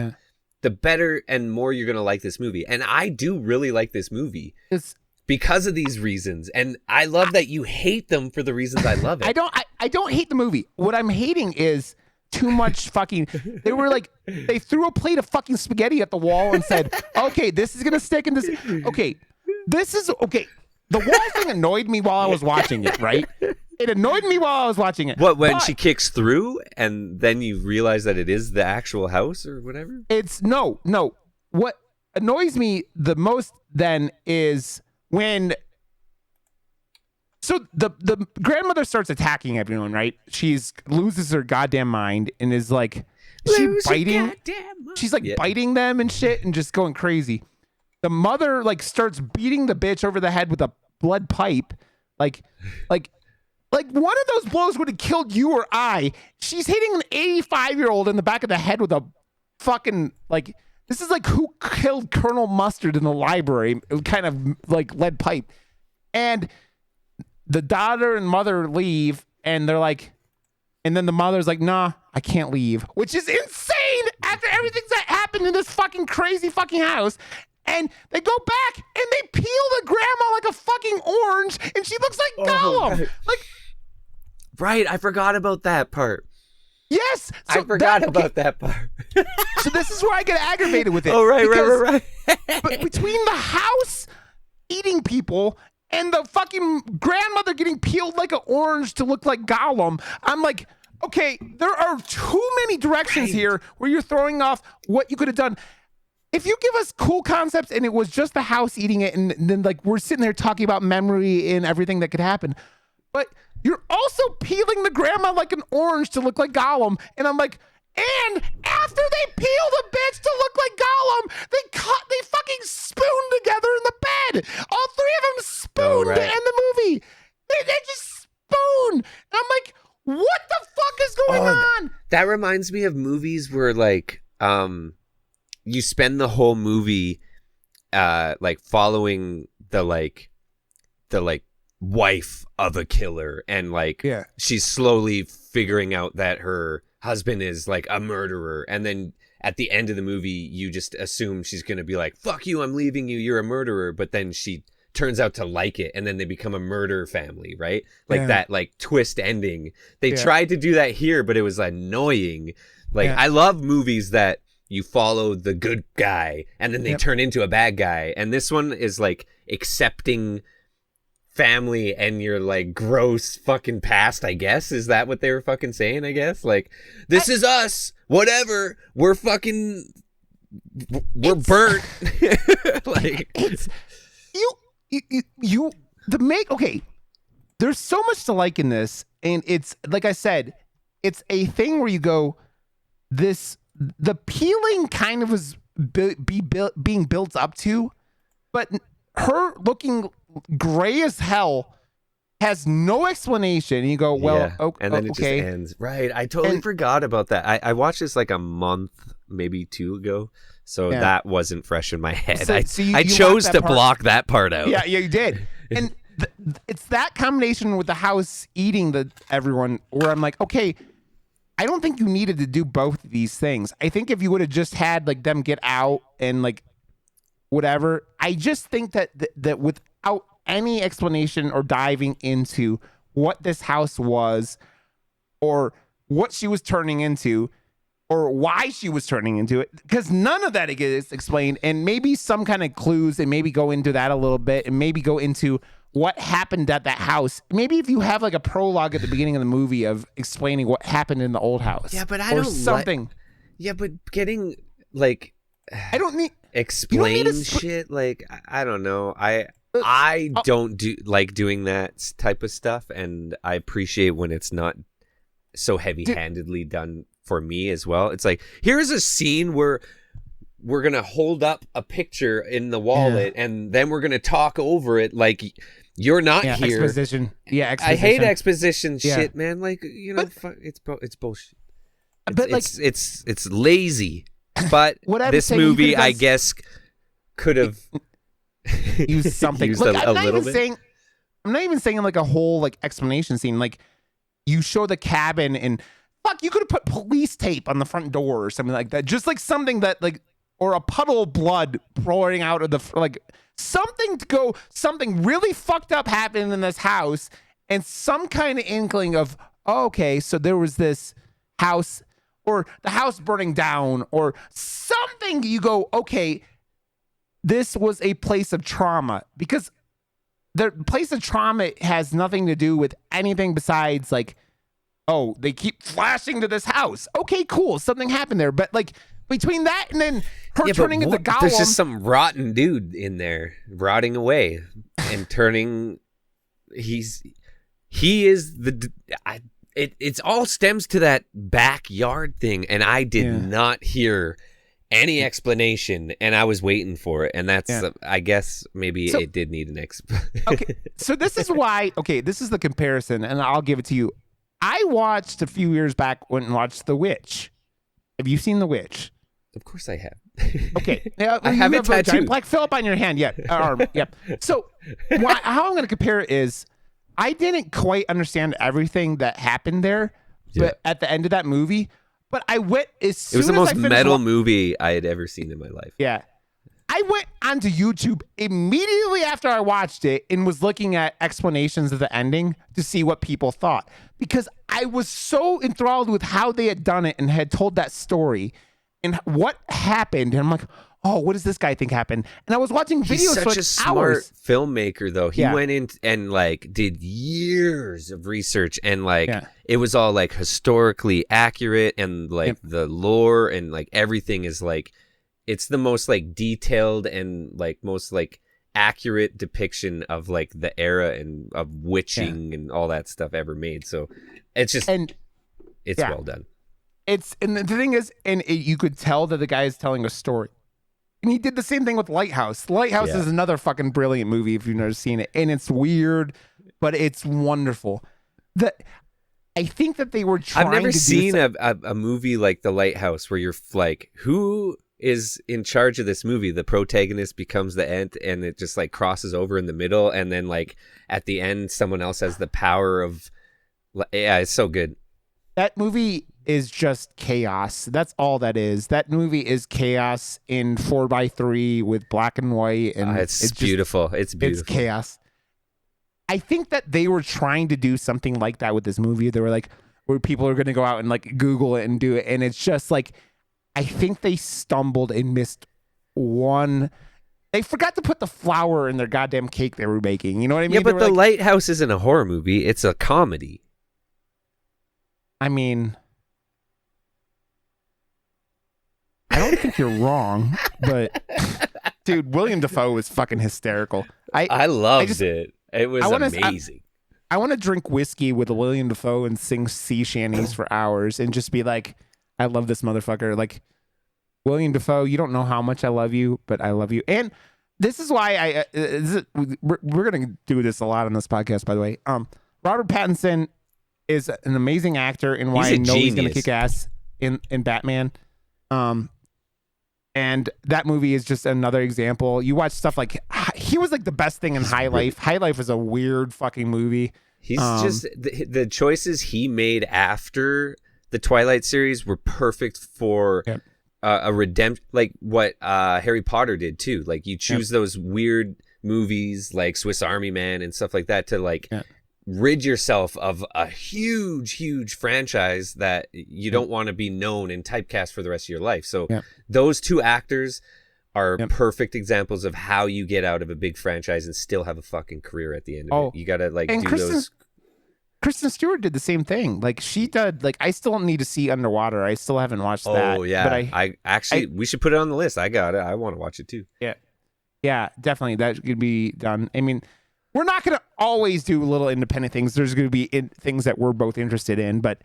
Speaker 2: the better and more you're gonna like this movie. And I do really like this movie. It's because of these reasons, and I love that you hate them for the reasons I love it.
Speaker 1: I don't hate the movie. What I'm hating is too much fucking. They were like, they threw a plate of fucking spaghetti at the wall and said, "Okay, this is gonna stick in this. Okay, this is okay." The wall thing annoyed me while I was watching it. Right? It annoyed me while I was watching it.
Speaker 2: What, when she kicks through and then you realize that it is the actual house or whatever?
Speaker 1: It's no. What annoys me the most then is when, so the grandmother starts attacking everyone, right? She's loses her goddamn mind and is like, she's like biting them and shit and just going crazy. The mother like starts beating the bitch over the head with a blood pipe. Like one of those blows would have killed you or I. She's hitting an 85-year-old in the back of the head with a fucking, like, this is like who killed Colonel Mustard in the library, kind of like lead pipe. And the daughter and mother leave, and they're like, and then the mother's like, nah, I can't leave, which is insane after everything's that happened in this fucking crazy fucking house. And they go back and they peel the grandma like a fucking orange, and she looks like Gollum. Like,
Speaker 2: right, I forgot about that part.
Speaker 1: Yes,
Speaker 2: so I forgot about that part.
Speaker 1: So this is where I get aggravated with it.
Speaker 2: Oh, right.
Speaker 1: But between the house eating people and the fucking grandmother getting peeled like an orange to look like Gollum, I'm like, okay, there are too many directions here where you're throwing off what you could have done. If you give us cool concepts and it was just the house eating it, and then like we're sitting there talking about memory and everything that could happen, but you're also peeling the grandma like an orange to look like Gollum, and I'm like, and after they peel the bitch to look like Gollum, they fucking spoon together in the bed. All three of them spoon to end the movie. They just spoon. And I'm like, what the fuck is going on?
Speaker 2: That reminds me of movies where like you spend the whole movie like following the wife of a killer, and like she's slowly figuring out that her husband is like a murderer, and then at the end of the movie you just assume she's gonna be like, fuck you, I'm leaving you, you're a murderer, but then she turns out to like it, and then they become a murder family, right? Like that like twist ending. They tried to do that here, but it was annoying. Like I love movies that you follow the good guy and then they turn into a bad guy, and this one is like accepting family and your like gross fucking past, I guess. Is that what they were fucking saying? I guess like, this is us, whatever, we're fucking, we're burnt. Like
Speaker 1: it's you the make. Okay, there's so much to like in this, and it's like I said, it's a thing where you go, this, the peeling kind of was being built up to, but her looking gray as hell has no explanation. And you go, well,
Speaker 2: and then it just ends. Right. I totally forgot about that. I watched this like a month, maybe 2 ago. So that wasn't fresh in my head. I chose to block that part out.
Speaker 1: Yeah, you did. And it's that combination with the house eating everyone where I'm like, okay, I don't think you needed to do both of these things. I think if you would have just had like them get out and like whatever, I just think that without any explanation or diving into what this house was or what she was turning into or why she was turning into it, because none of that gets explained, and maybe some kind of clues, and maybe go into that a little bit, and maybe go into what happened at that house. Maybe if you have like a prologue at the beginning of the movie of explaining what happened in the old house.
Speaker 2: Yeah, but I
Speaker 1: or
Speaker 2: don't
Speaker 1: something.
Speaker 2: Yeah, but getting like
Speaker 1: I don't need
Speaker 2: explain shit. Like I don't know. I don't like doing that type of stuff, and I appreciate when it's not so heavy-handedly done for me as well. It's like, here's a scene where we're gonna hold up a picture in the wallet, and then we're gonna talk over it like you're not here.
Speaker 1: Exposition. Yeah, exposition.
Speaker 2: I hate exposition shit, man. Like, you know, it's bullshit.
Speaker 1: But like,
Speaker 2: it's lazy. But this movie, I guess, could have
Speaker 1: used something.
Speaker 2: used
Speaker 1: Look,
Speaker 2: a little bit.
Speaker 1: I'm not even saying like a whole like explanation scene. Like, you show the cabin and fuck, you could have put police tape on the front door or something like that. Just like something that like, or a puddle of blood pouring out of the like something really fucked up happened in this house, and some kind of inkling of, oh, okay, so there was this house or the house burning down or something. You go, okay, this was a place of trauma, because the place of trauma has nothing to do with anything besides like, oh, they keep flashing to this house. Okay, cool. Something happened there. But like between that and then her turning into Gollum.
Speaker 2: There's just some rotten dude in there rotting away and turning. He is it all stems to that backyard thing. And I did not hear any explanation, and I was waiting for it. And that's, I guess maybe it did need an explanation.
Speaker 1: Okay. So this is why, this is the comparison, and I'll give it to you. I watched a few years back, went and watched The Witch. Have you seen The Witch?
Speaker 2: Of course I have.
Speaker 1: Okay.
Speaker 2: I have it tattooed.
Speaker 1: Giant black Phillip on your hand. Arm. Yep. So how I'm going to compare it is, I didn't quite understand everything that happened there, but at the end of that movie, but I went as soon as
Speaker 2: it was the most metal
Speaker 1: movie
Speaker 2: movie I had ever seen in my life.
Speaker 1: Yeah. I went onto YouTube immediately after I watched it and was looking at explanations of the ending to see what people thought, because I was so enthralled with how they had done it and had told that story and what happened. And I'm like, oh, what does this guy think happened? And I was watching videos
Speaker 2: He's such
Speaker 1: for like
Speaker 2: a smart
Speaker 1: hours.
Speaker 2: filmmaker, though. He went in and like did years of research, and like it was all like historically accurate, and like the lore and like everything is like, it's the most like detailed and like most like accurate depiction of like the era and of witching and all that stuff ever made. So it's just, it's well done.
Speaker 1: And the thing is, you could tell that the guy is telling a story. And he did the same thing with Lighthouse. Lighthouse is another fucking brilliant movie if you've never seen it. And it's weird, but it's wonderful. I think that they were trying to
Speaker 2: I've never seen a movie like The Lighthouse where you're like, who is in charge of this movie? The protagonist becomes the end, and it just like crosses over in the middle, and then like at the end someone else has the power of, it's so good.
Speaker 1: That movie is just chaos. That's all that is. That movie is chaos in 4:3 with black and white, and
Speaker 2: it's beautiful. It's beautiful.
Speaker 1: It's chaos. I think that they were trying to do something like that with this movie. They were like, where people are going to go out and like Google it and do it, and it's just like, I think they stumbled and missed one. They forgot to put the flour in their goddamn cake they were making. You know what I mean?
Speaker 2: Yeah, but The Lighthouse isn't a horror movie. It's a comedy.
Speaker 1: I mean, I don't think you're wrong, but dude, William Dafoe was fucking hysterical.
Speaker 2: I loved it. It was amazing.
Speaker 1: I want to drink whiskey with William Dafoe and sing sea shanties for hours and just be like, I love this motherfucker. Like, William Dafoe, you don't know how much I love you, but I love you. And this is why we're going to do this a lot on this podcast, by the way. Robert Pattinson is an amazing actor, and why I know he's going to kick ass in Batman. And that movie is just another example. You watch stuff like, he was like the best thing in High Life. High Life was a weird fucking movie.
Speaker 2: He's just the choices he made after the Twilight series were perfect for a redemption, like what Harry Potter did too. Like you choose those weird movies like Swiss Army Man and stuff like that to like rid yourself of a huge franchise that you don't want to be known and typecast for the rest of your life. So those two actors are perfect examples of how you get out of a big franchise and still have a fucking career at the end of it. You gotta like do those.
Speaker 1: Kristen Stewart did the same thing. Like she did. Like I still need to see Underwater. I still haven't watched that.
Speaker 2: Oh yeah, but I actually we should put it on the list. I got it. I want to watch it too.
Speaker 1: Yeah, definitely. That could be done. I mean, we're not going to always do little independent things. There's going to be things that we're both interested in, but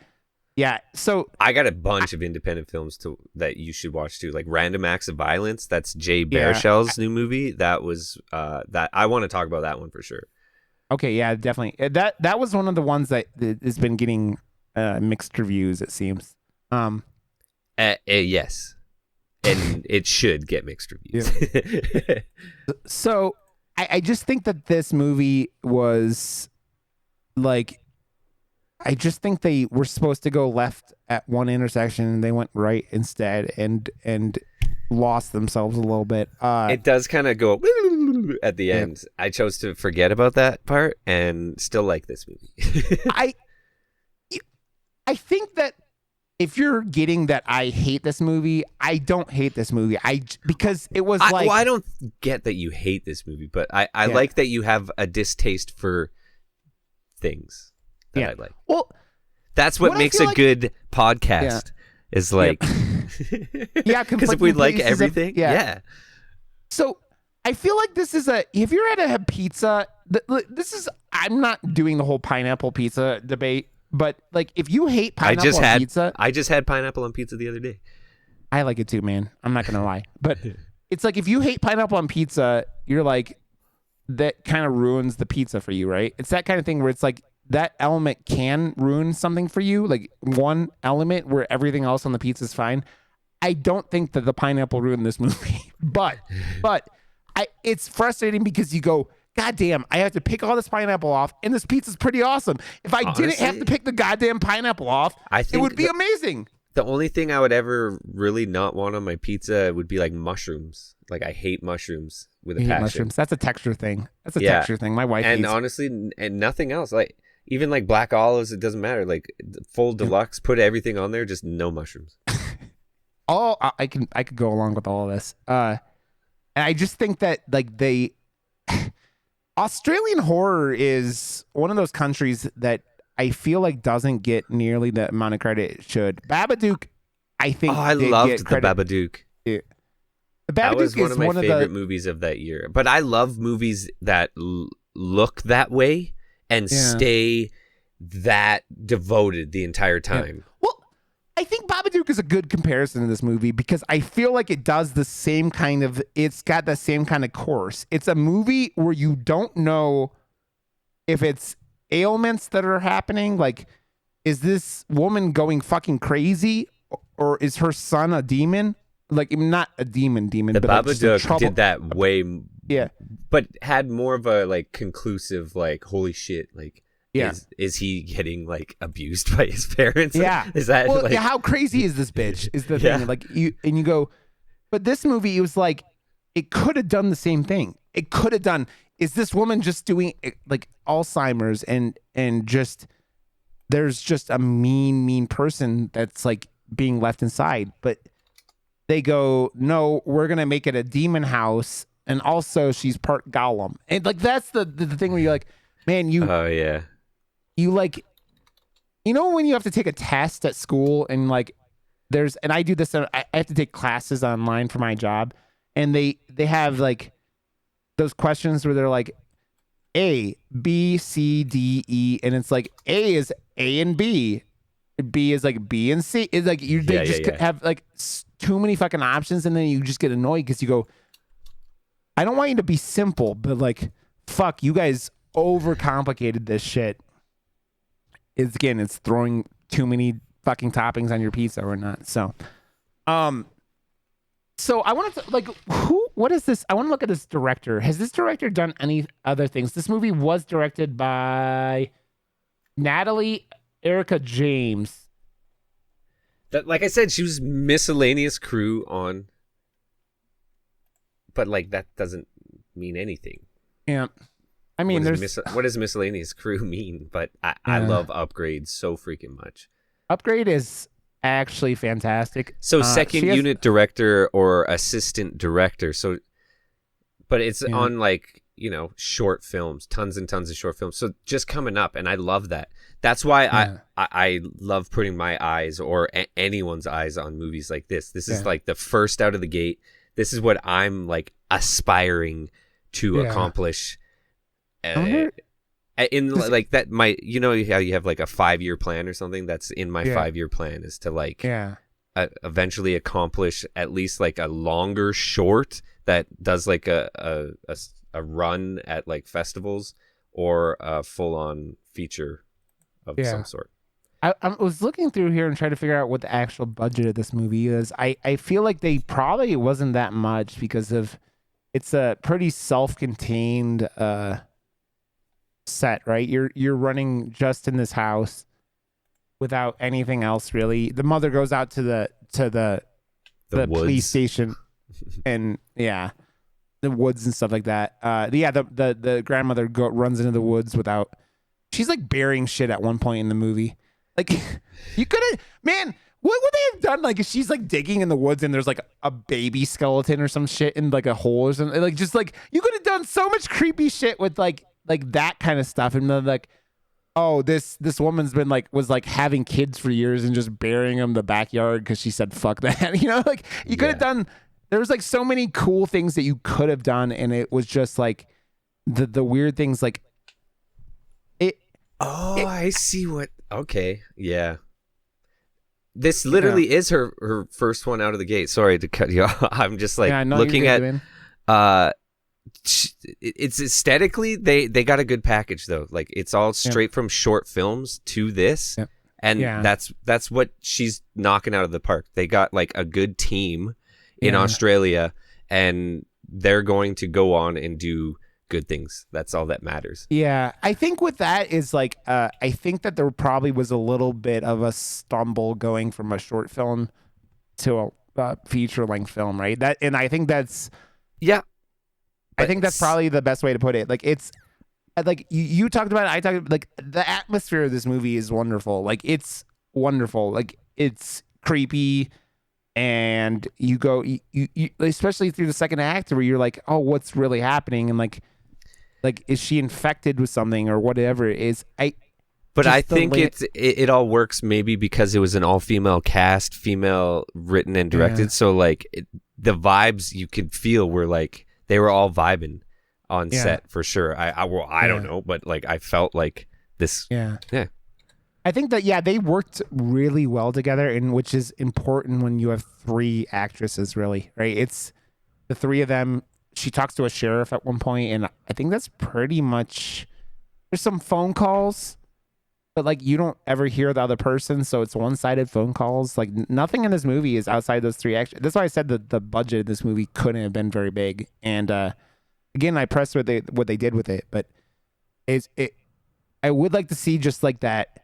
Speaker 1: yeah. So
Speaker 2: I got a bunch of independent films that you should watch too, like Random Acts of Violence. That's Jay Baruchel's new movie. That was that I want to talk about that one for sure.
Speaker 1: Okay, yeah, definitely. That was one of the ones that has been getting mixed reviews. It seems.
Speaker 2: Yes. And it should get mixed reviews.
Speaker 1: Yeah. So I just think that this movie was like, I just think they were supposed to go left at one intersection and they went right instead and lost themselves a little bit.
Speaker 2: It does kind of go at the end. I chose to forget about that part and still like this movie.
Speaker 1: I think that if you're getting that I hate this movie, I don't hate this movie. Because it was like...
Speaker 2: Well, I don't get that you hate this movie, but I like that you have a distaste for things that I like.
Speaker 1: Well,
Speaker 2: that's what makes a good podcast is like...
Speaker 1: Yeah,
Speaker 2: because if we like everything...
Speaker 1: So I feel like this is if you're at a pizza... I'm not doing the whole pineapple pizza debate. But like, if you hate pineapple on pizza,
Speaker 2: I just had pineapple on pizza the other day.
Speaker 1: I like it too, man. I'm not gonna lie, but it's like if you hate pineapple on pizza, you're like, that kind of ruins the pizza for you, right? It's that kind of thing where it's like that element can ruin something for you, like one element where everything else on the pizza is fine. I don't think that the pineapple ruined this movie, but it's frustrating because you go, God damn, I have to pick all this pineapple off, and this pizza's pretty awesome. If I didn't have to pick the goddamn pineapple off, it would be amazing.
Speaker 2: The only thing I would ever really not want on my pizza would be like mushrooms. Like I hate mushrooms with a passion. Mushrooms.
Speaker 1: That's a texture thing. Texture thing. My wife
Speaker 2: and honestly, and nothing else. Like even like black olives, it doesn't matter. Like full deluxe, put everything on there, just no mushrooms.
Speaker 1: I could go along with all of this. And I just think that like Australian horror is one of those countries that I feel like doesn't get nearly the amount of credit it should. Babadook, I think.
Speaker 2: I loved the Babadook.
Speaker 1: Yeah. The Babadook
Speaker 2: that was one of my favorite movies of that year. But I love movies that look that way and stay that devoted the entire time.
Speaker 1: Yeah. Well, I think Babadook is a good comparison to this movie because I feel like it does the same kind of, it's got the same kind of course. It's a movie where you don't know if it's ailments that are happening. Like, is this woman going fucking crazy or is her son a demon? Like, not a demon,
Speaker 2: the
Speaker 1: but
Speaker 2: Babadook did that way,
Speaker 1: but
Speaker 2: had more of a like conclusive, like, holy shit, like, is he getting like abused by his parents?
Speaker 1: Yeah.
Speaker 2: Is that like...
Speaker 1: how crazy is this bitch? Is the thing. Like you go, but this movie, it was like it could have done the same thing. It could have done, is this woman just doing like Alzheimer's and just there's just a mean person that's like being left inside. But they go, no, we're gonna make it a demon house, and also she's part Gollum. And like that's the thing where you're like, man, you like, you know, when you have to take a test at school and like and I do this, I have to take classes online for my job, and they have like those questions where they're like A, B, C, D, E, and it's like A is A and B is like B and C. It's like they just have like too many fucking options, and then you just get annoyed because you go, I don't want you to be simple, but like, fuck, you guys overcomplicated this shit. It's throwing too many fucking toppings on your pizza or not. So, So I want to like who? What is this? I want to look at this director. Has this director done any other things? This movie was directed by Natalie Erica James.
Speaker 2: That, like I said, she was miscellaneous crew on, but like that doesn't mean anything.
Speaker 1: Yeah, I mean,
Speaker 2: what does miscellaneous crew mean? But I love Upgrade so freaking much.
Speaker 1: Upgrade is actually fantastic.
Speaker 2: So second unit director or assistant director. So, but it's on like, you know, short films, tons and tons of short films. So just coming up, and I love that. That's why I love putting my eyes or anyone's eyes on movies like this. This is like the first out of the gate. This is what I'm like aspiring to accomplish. In like that, you know how you have like a 5-year plan or something. That's in my 5-year plan is to like eventually accomplish at least like a longer short that does like a run at like festivals or a full on feature of some sort.
Speaker 1: I was looking through here and trying to figure out what the actual budget of this movie is. I feel like they probably wasn't that much because of it's a pretty self-contained set, right? You're running just in this house without anything else really. The mother goes out to the police station and the woods and stuff like that. The grandmother runs into the woods without. She's like burying shit at one point in the movie. Like you could have, man. What would they have done? Like if she's like digging in the woods and there's like a baby skeleton or some shit in like a hole or something. Like just like you could have done so much creepy shit with like that kind of stuff. And then like, oh, this woman's been like was like having kids for years and just burying them in the backyard because she said fuck that. You know, like you could have done. There was like so many cool things that you could have done, and it was just like the weird things like it.
Speaker 2: Oh, I see what. Okay, yeah. This literally is her first one out of the gate. Sorry to cut you off. I'm just like looking at. It's aesthetically they got a good package though. Like it's all straight from short films to this, and that's what she's knocking out of the park. They got like a good team in Australia, and they're going to go on and do good things. That's all that matters.
Speaker 1: Yeah, I think with that is like I think that there probably was a little bit of a stumble going from a short film to a feature length film, right? That, and I think that's I think that's probably the best way to put it. Like it's like you talked about it, I talked about, like the atmosphere of this movie is wonderful. Like it's wonderful. Like it's creepy, and you go you especially through the second act where you're like, oh, what's really happening? And like is she infected with something or whatever it is?
Speaker 2: But I think it all works maybe because it was an all-female cast, female written and directed. So like the vibes you could feel were like they were all vibing on set for sure. I don't know, but like I felt like this. Yeah.
Speaker 1: I think that they worked really well together, and which is important when you have 3 actresses, really, right? It's the 3 of them. She talks to a sheriff at one point, and I think that's pretty much. There's some phone calls, but like you don't ever hear the other person, so it's one-sided phone calls. Like nothing in this movie is outside those 3 actors. That's why I said that the budget of this movie couldn't have been very big. And again, I pressed what they did with it, but I would like to see just like that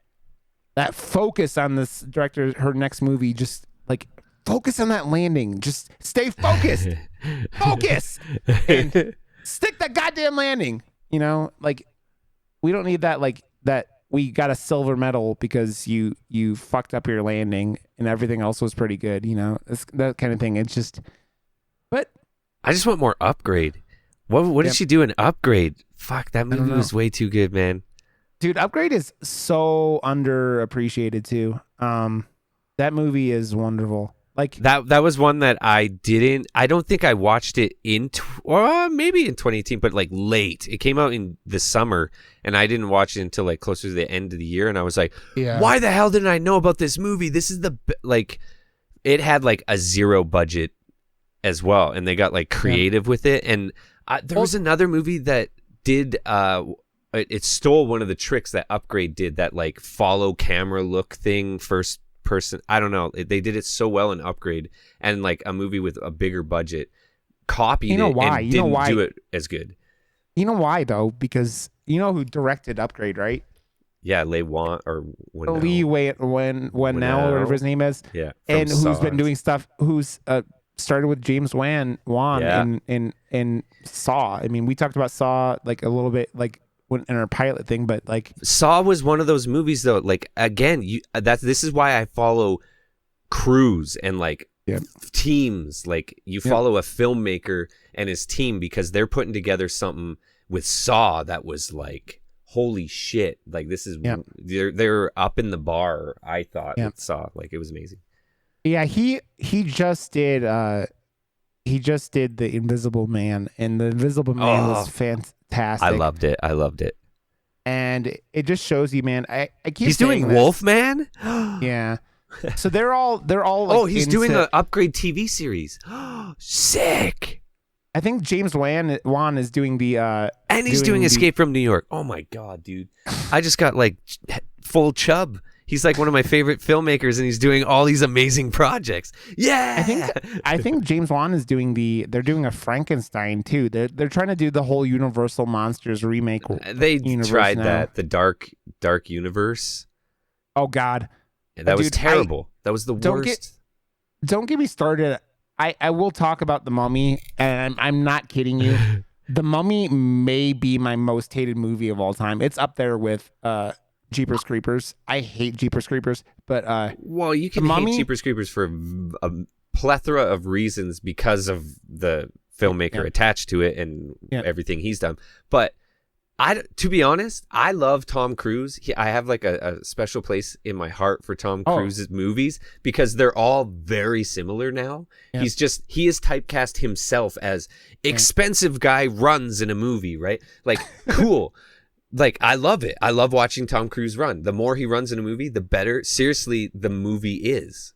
Speaker 1: focus on this director, her next movie, just like focus on that landing. Just stay focused. Focus. And stick that goddamn landing. You know, like we don't need that, like that we got a silver medal because you fucked up your landing and everything else was pretty good, you know, it's that kind of thing. It's just, but
Speaker 2: I just want more Upgrade. What did she do in Upgrade? Fuck, that movie was way too good, man.
Speaker 1: Dude, Upgrade is so underappreciated too. That movie is wonderful. Like
Speaker 2: that was one that I don't think I watched it or maybe in 2018, but like late. It came out in the summer and I didn't watch it until like closer to the end of the year. And I was like, why the hell didn't I know about this movie? This is like, it had like a 0 budget as well. And they got like creative with it. And there was another movie that did, it stole one of the tricks that Upgrade did, that like follow camera look thing, first person. I don't know. They did it so well in Upgrade, and like a movie with a bigger budget copied
Speaker 1: You know
Speaker 2: it
Speaker 1: why?
Speaker 2: and
Speaker 1: You know
Speaker 2: didn't
Speaker 1: why?
Speaker 2: do it as good.
Speaker 1: You know why though? Because you know who directed Upgrade, right?
Speaker 2: Yeah, Lei Wan or
Speaker 1: Lee when now or whatever his name is.
Speaker 2: Yeah,
Speaker 1: and who's been
Speaker 2: Saw.
Speaker 1: doing stuff. Who's started with James Wan
Speaker 2: Yeah.
Speaker 1: in Saw. I mean, we talked about Saw like a little bit like in our pilot thing, but like
Speaker 2: Saw was one of those movies though. Like again, this is why I follow crews and like teams. Like you follow a filmmaker and his team because they're putting together something with Saw that was like, holy shit, like this is they're up in the bar. I thought with Saw, like it was amazing.
Speaker 1: Yeah, he just did The Invisible Man, and The Invisible Man was fantastic.
Speaker 2: I loved it.
Speaker 1: And it just shows you, man. I keep
Speaker 2: he's doing
Speaker 1: this.
Speaker 2: Wolfman.
Speaker 1: Yeah. So they're all like
Speaker 2: he's doing an Upgrade TV series. Sick.
Speaker 1: I think James Wan is doing the
Speaker 2: and he's doing Escape from New York. Oh my god, dude. I just got like full chub. He's like one of my favorite filmmakers, and he's doing all these amazing projects. Yeah,
Speaker 1: I think James Wan is doing they're doing a Frankenstein too. They're trying to do the whole Universal Monsters remake.
Speaker 2: They tried that, the dark universe.
Speaker 1: Oh God,
Speaker 2: that was terrible. That was the worst.
Speaker 1: Don't get me started. I will talk about The Mummy, and I'm not kidding you. The Mummy may be my most hated movie of all time. It's up there with Jeepers Creepers. I hate Jeepers Creepers, but
Speaker 2: well, you can hate Jeepers Creepers for a plethora of reasons because of the filmmaker attached to it and everything he's done. But to be honest, I love Tom Cruise. I have like a special place in my heart for Tom Cruise's movies because they're all very similar now. Yeah. He is typecast himself as expensive guy runs in a movie, right? Like cool. Like, I love it. I love watching Tom Cruise run. The more he runs in a movie, the better, seriously, the movie is.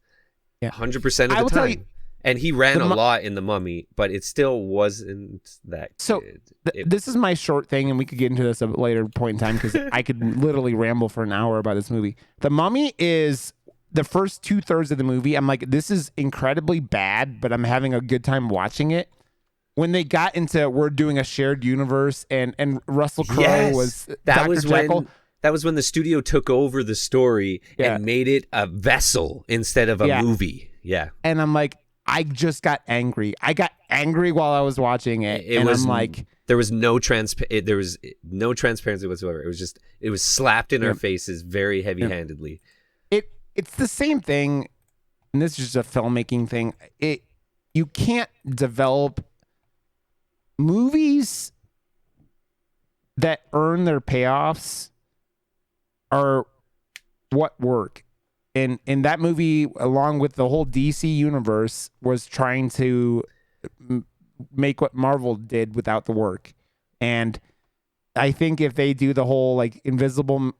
Speaker 2: 100% of the time. And he ran a lot in The Mummy, but it still wasn't that good.
Speaker 1: This is my short thing, and we could get into this at a later point in time, because I could literally ramble for an hour about this movie. The Mummy is the first 2/3 of the movie. I'm like, this is incredibly bad, but I'm having a good time watching it. When they got into we're doing a shared universe and Russell Crowe was Dr. Jekyll.
Speaker 2: That was when the studio took over the story and made it a vessel instead of a movie. Yeah.
Speaker 1: And I'm like, I just got angry. I got angry while I was watching it. I'm like,
Speaker 2: there was no transparency whatsoever. It was slapped in our faces very heavy-handedly.
Speaker 1: It's the same thing, and this is just a filmmaking thing. You can't develop movies that earn their payoffs are what work. And that movie, along with the whole DC universe, was trying to make what Marvel did without the work. And I think if they do the whole like Invisible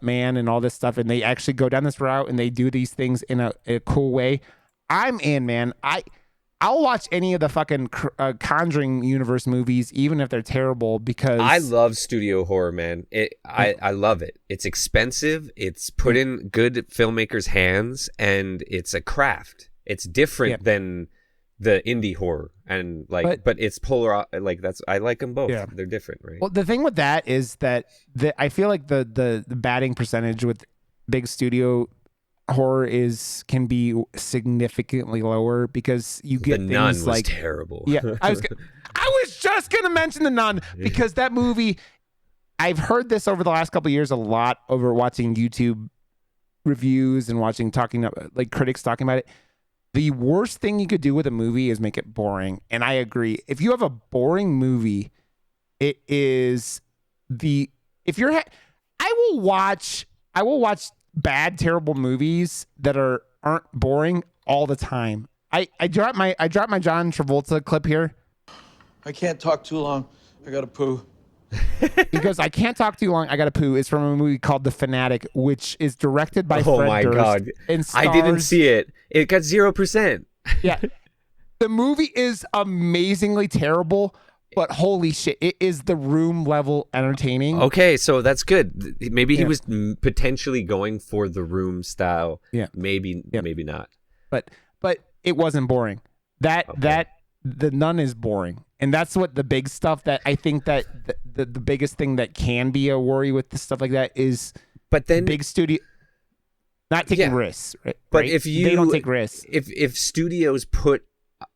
Speaker 1: Man and all this stuff, and they actually go down this route and they do these things in a cool way, I'm in, man. I'll watch any of the fucking Conjuring universe movies, even if they're terrible, because
Speaker 2: I love studio horror, man. I love it. It's expensive. It's put in good filmmakers' hands, and it's a craft. It's different than the indie horror, and but it's polar. Like I like them both. Yeah. They're different, right?
Speaker 1: Well, the thing with that is that I feel like the batting percentage with big studio horror can be significantly lower, because you get
Speaker 2: The
Speaker 1: things
Speaker 2: Nun was
Speaker 1: like
Speaker 2: terrible.
Speaker 1: Yeah, I was just gonna mention The Nun, because that movie, I've heard this over the last couple of years a lot over watching YouTube reviews and like critics talking about it. The worst thing you could do with a movie is make it boring, and I agree. If you have a boring movie, I will watch bad, terrible movies that aren't boring all the time. I dropped my John Travolta clip here.
Speaker 3: I can't talk too long. I gotta poo.
Speaker 1: Because I can't talk too long. I gotta poo. It's from a movie called The Fanatic, which is directed by Fred
Speaker 2: my
Speaker 1: Durst.
Speaker 2: God.
Speaker 1: And
Speaker 2: I didn't see it. It got 0%.
Speaker 1: Yeah. The movie is amazingly terrible, but holy shit, it is the room level entertaining.
Speaker 2: Okay, so that's good. Maybe he was potentially going for the Room style.
Speaker 1: Yeah.
Speaker 2: Maybe not.
Speaker 1: But it wasn't boring. That the Nun is boring, and that's what the big stuff that I think that the biggest thing that can be a worry with the stuff like that is. But then big studio not taking risks, right?
Speaker 2: But if
Speaker 1: they don't take risks,
Speaker 2: if studios put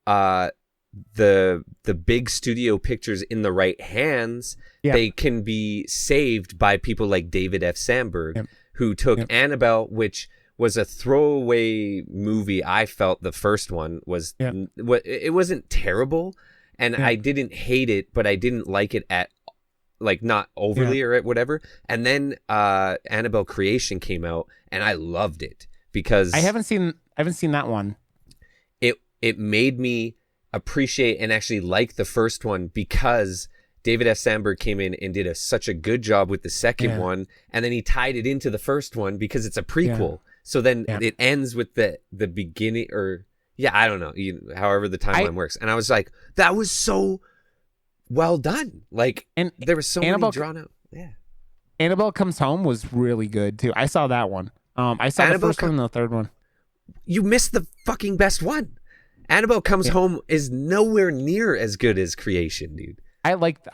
Speaker 2: the big studio pictures in the right hands, they can be saved by people like David F. Sandberg, who took Annabelle, which was a throwaway movie. I felt the first one was it wasn't terrible, and I didn't hate it, but I didn't like it at like not overly or whatever. And then Annabelle Creation came out, and I loved it because
Speaker 1: I haven't seen that one.
Speaker 2: It made me appreciate and actually like the first one because David F. Sandberg came in and did such a good job with the second one, and then he tied it into the first one because it's a prequel. So then it ends with the beginning, or I don't know, however the timeline works. And I was like, that was so well done. Like, and there was so many drawn out. Yeah,
Speaker 1: Annabelle Comes Home was really good too. I saw that one. I saw the first one and the third one.
Speaker 2: You missed the fucking best one. Annabelle Comes Home is nowhere near as good as Creation, dude.
Speaker 1: I like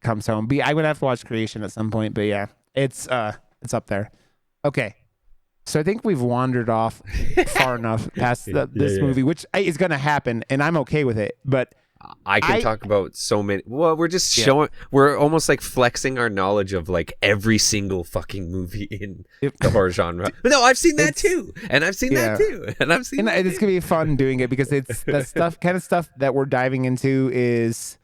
Speaker 1: Comes Home. I would have to watch Creation at some point, but yeah, it's up there. Okay, so I think we've wandered off far enough past this movie, which is going to happen, and I'm okay with it. But
Speaker 2: I can talk about so many. Well, we're just showing. We're almost like flexing our knowledge of like every single fucking movie in the horror genre. But no, I've seen that too, and I've seen that too, and I've seen.
Speaker 1: And it's gonna be fun doing it because it's that kind of stuff that we're diving into is,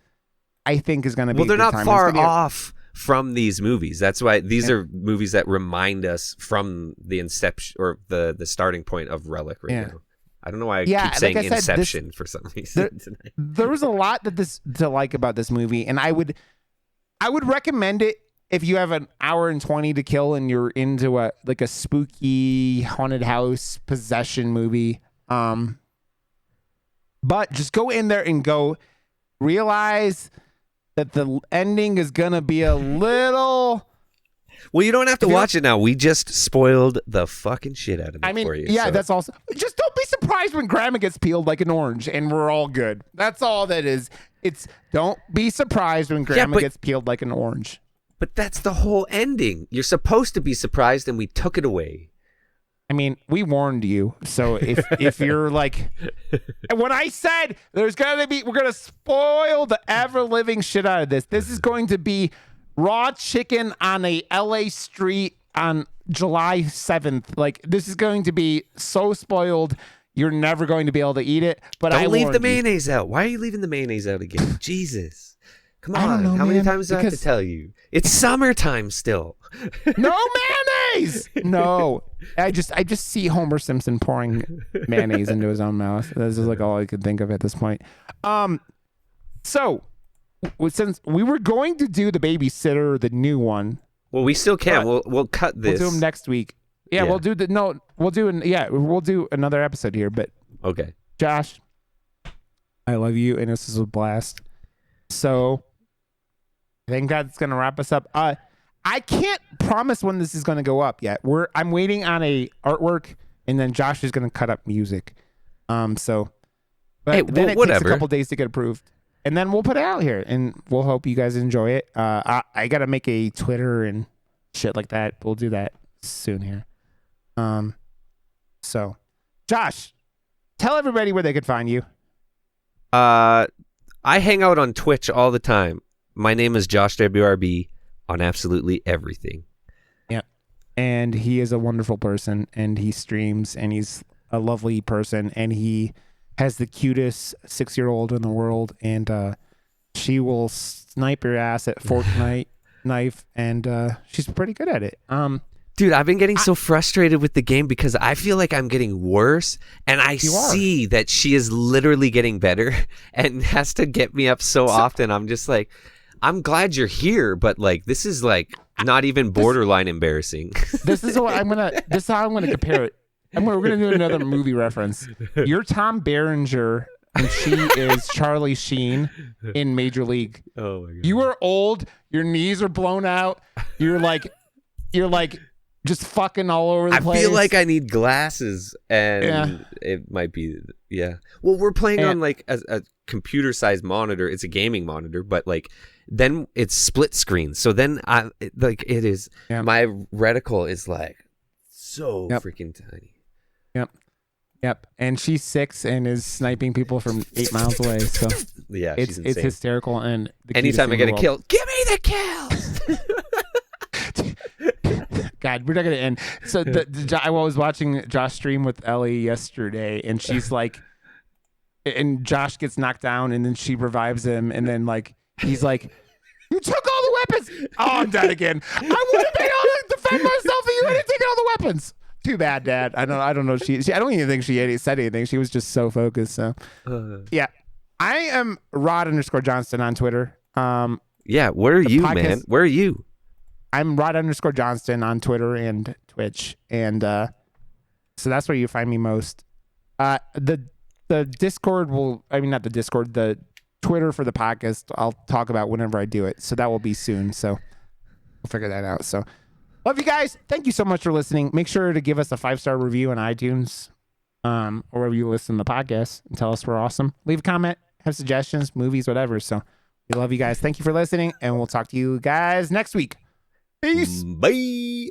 Speaker 1: I think, is gonna be.
Speaker 2: Well, they're not far off from these movies. That's why these are movies that remind us from the inception or the starting point of Relic right now. I don't know why I keep saying Inception for some reason tonight.
Speaker 1: There was a lot to like about this movie, and I would recommend it if you have an hour and 20 to kill and you're into a spooky haunted house possession movie. But just go in there and realize that the ending is gonna be a little.
Speaker 2: Well, you don't have to watch it now. We just spoiled the fucking shit out of it for you.
Speaker 1: Yeah, so. That's also. Just don't be surprised when grandma gets peeled like an orange, and we're all good. That's all that is. Don't be surprised when grandma gets peeled like an orange.
Speaker 2: But that's the whole ending. You're supposed to be surprised, and we took it away.
Speaker 1: I mean, we warned you. So if you're like, when I said we're gonna spoil the ever living shit out of this. This is going to be raw chicken on a LA street on July 7th. Like, this is going to be so spoiled, you're never going to be able to eat it. But
Speaker 2: don't leave the mayonnaise out. Why are you leaving the mayonnaise out again? Jesus. Come on. I don't know, how many times do I have to tell you? It's summertime still.
Speaker 1: No mayonnaise! No. I just see Homer Simpson pouring mayonnaise into his own mouth. This is like all I could think of at this point. So since we were going to do the Babysitter, the new one.
Speaker 2: Well, we still can. We'll cut this.
Speaker 1: We'll do them next week. Yeah, we'll do we'll do another episode here. But
Speaker 2: okay,
Speaker 1: Josh, I love you, and this is a blast. So I think that's gonna wrap us up. I can't promise when this is gonna go up yet. I'm waiting on a artwork, and then Josh is gonna cut up music. Then it takes a couple days to get approved. And then we'll put it out here, and we'll hope you guys enjoy it. I got to make a Twitter and shit like that. We'll do that soon here. So, Josh, tell everybody where they could find you.
Speaker 2: I hang out on Twitch all the time. My name is Josh WRB on absolutely everything.
Speaker 1: Yeah. And he is a wonderful person, and he streams, and he's a lovely person, and he has the cutest 6-year-old in the world, and she will snipe your ass at Fortnite knife, and she's pretty good at it.
Speaker 2: Dude, I've been getting so frustrated with the game because I feel like I'm getting worse, and I see that she is literally getting better and has to get me up so often. I'm just like, I'm glad you're here, but like, this is like not even borderline embarrassing.
Speaker 1: This is how I'm gonna compare it. We're gonna do another movie reference. You're Tom Berenger and she is Charlie Sheen in Major League.
Speaker 2: Oh my god.
Speaker 1: You are old. Your knees are blown out. You're like just fucking all over the place.
Speaker 2: I feel like I need glasses, and it might be Well, we're playing on like a computer-sized monitor. It's a gaming monitor, but like then it's split screen. So then my reticle is like so freaking tiny.
Speaker 1: Yep. And she's 6 and is sniping people from 8 miles away. So
Speaker 2: yeah,
Speaker 1: it's hysterical. And
Speaker 2: anytime I get a kill, give me the kills.
Speaker 1: God, we're not gonna end. So I was watching Josh stream with Ellie yesterday, and she's like, and Josh gets knocked down, and then she revives him, and then like he's like, "You took all the weapons." Oh, I'm dead again. I would have been able to defend myself, and you had to take all the weapons. Too bad, Dad. I don't know. She I don't even think she said anything. She was just so focused. So yeah, I am Rod_Johnston on Twitter.
Speaker 2: Yeah, where are you, man? Where are you?
Speaker 1: I'm Rod_Johnston on Twitter and Twitch, and so that's where you find me most. The Discord not the Discord, the Twitter for the podcast I'll talk about whenever I do it, so that will be soon. So we'll figure that out. So love you guys. Thank you so much for listening. Make sure to give us a 5-star review on iTunes, or wherever you listen to the podcast, and tell us we're awesome. Leave a comment, have suggestions, movies, whatever. So we love you guys. Thank you for listening, and we'll talk to you guys next week. Peace.
Speaker 2: Bye.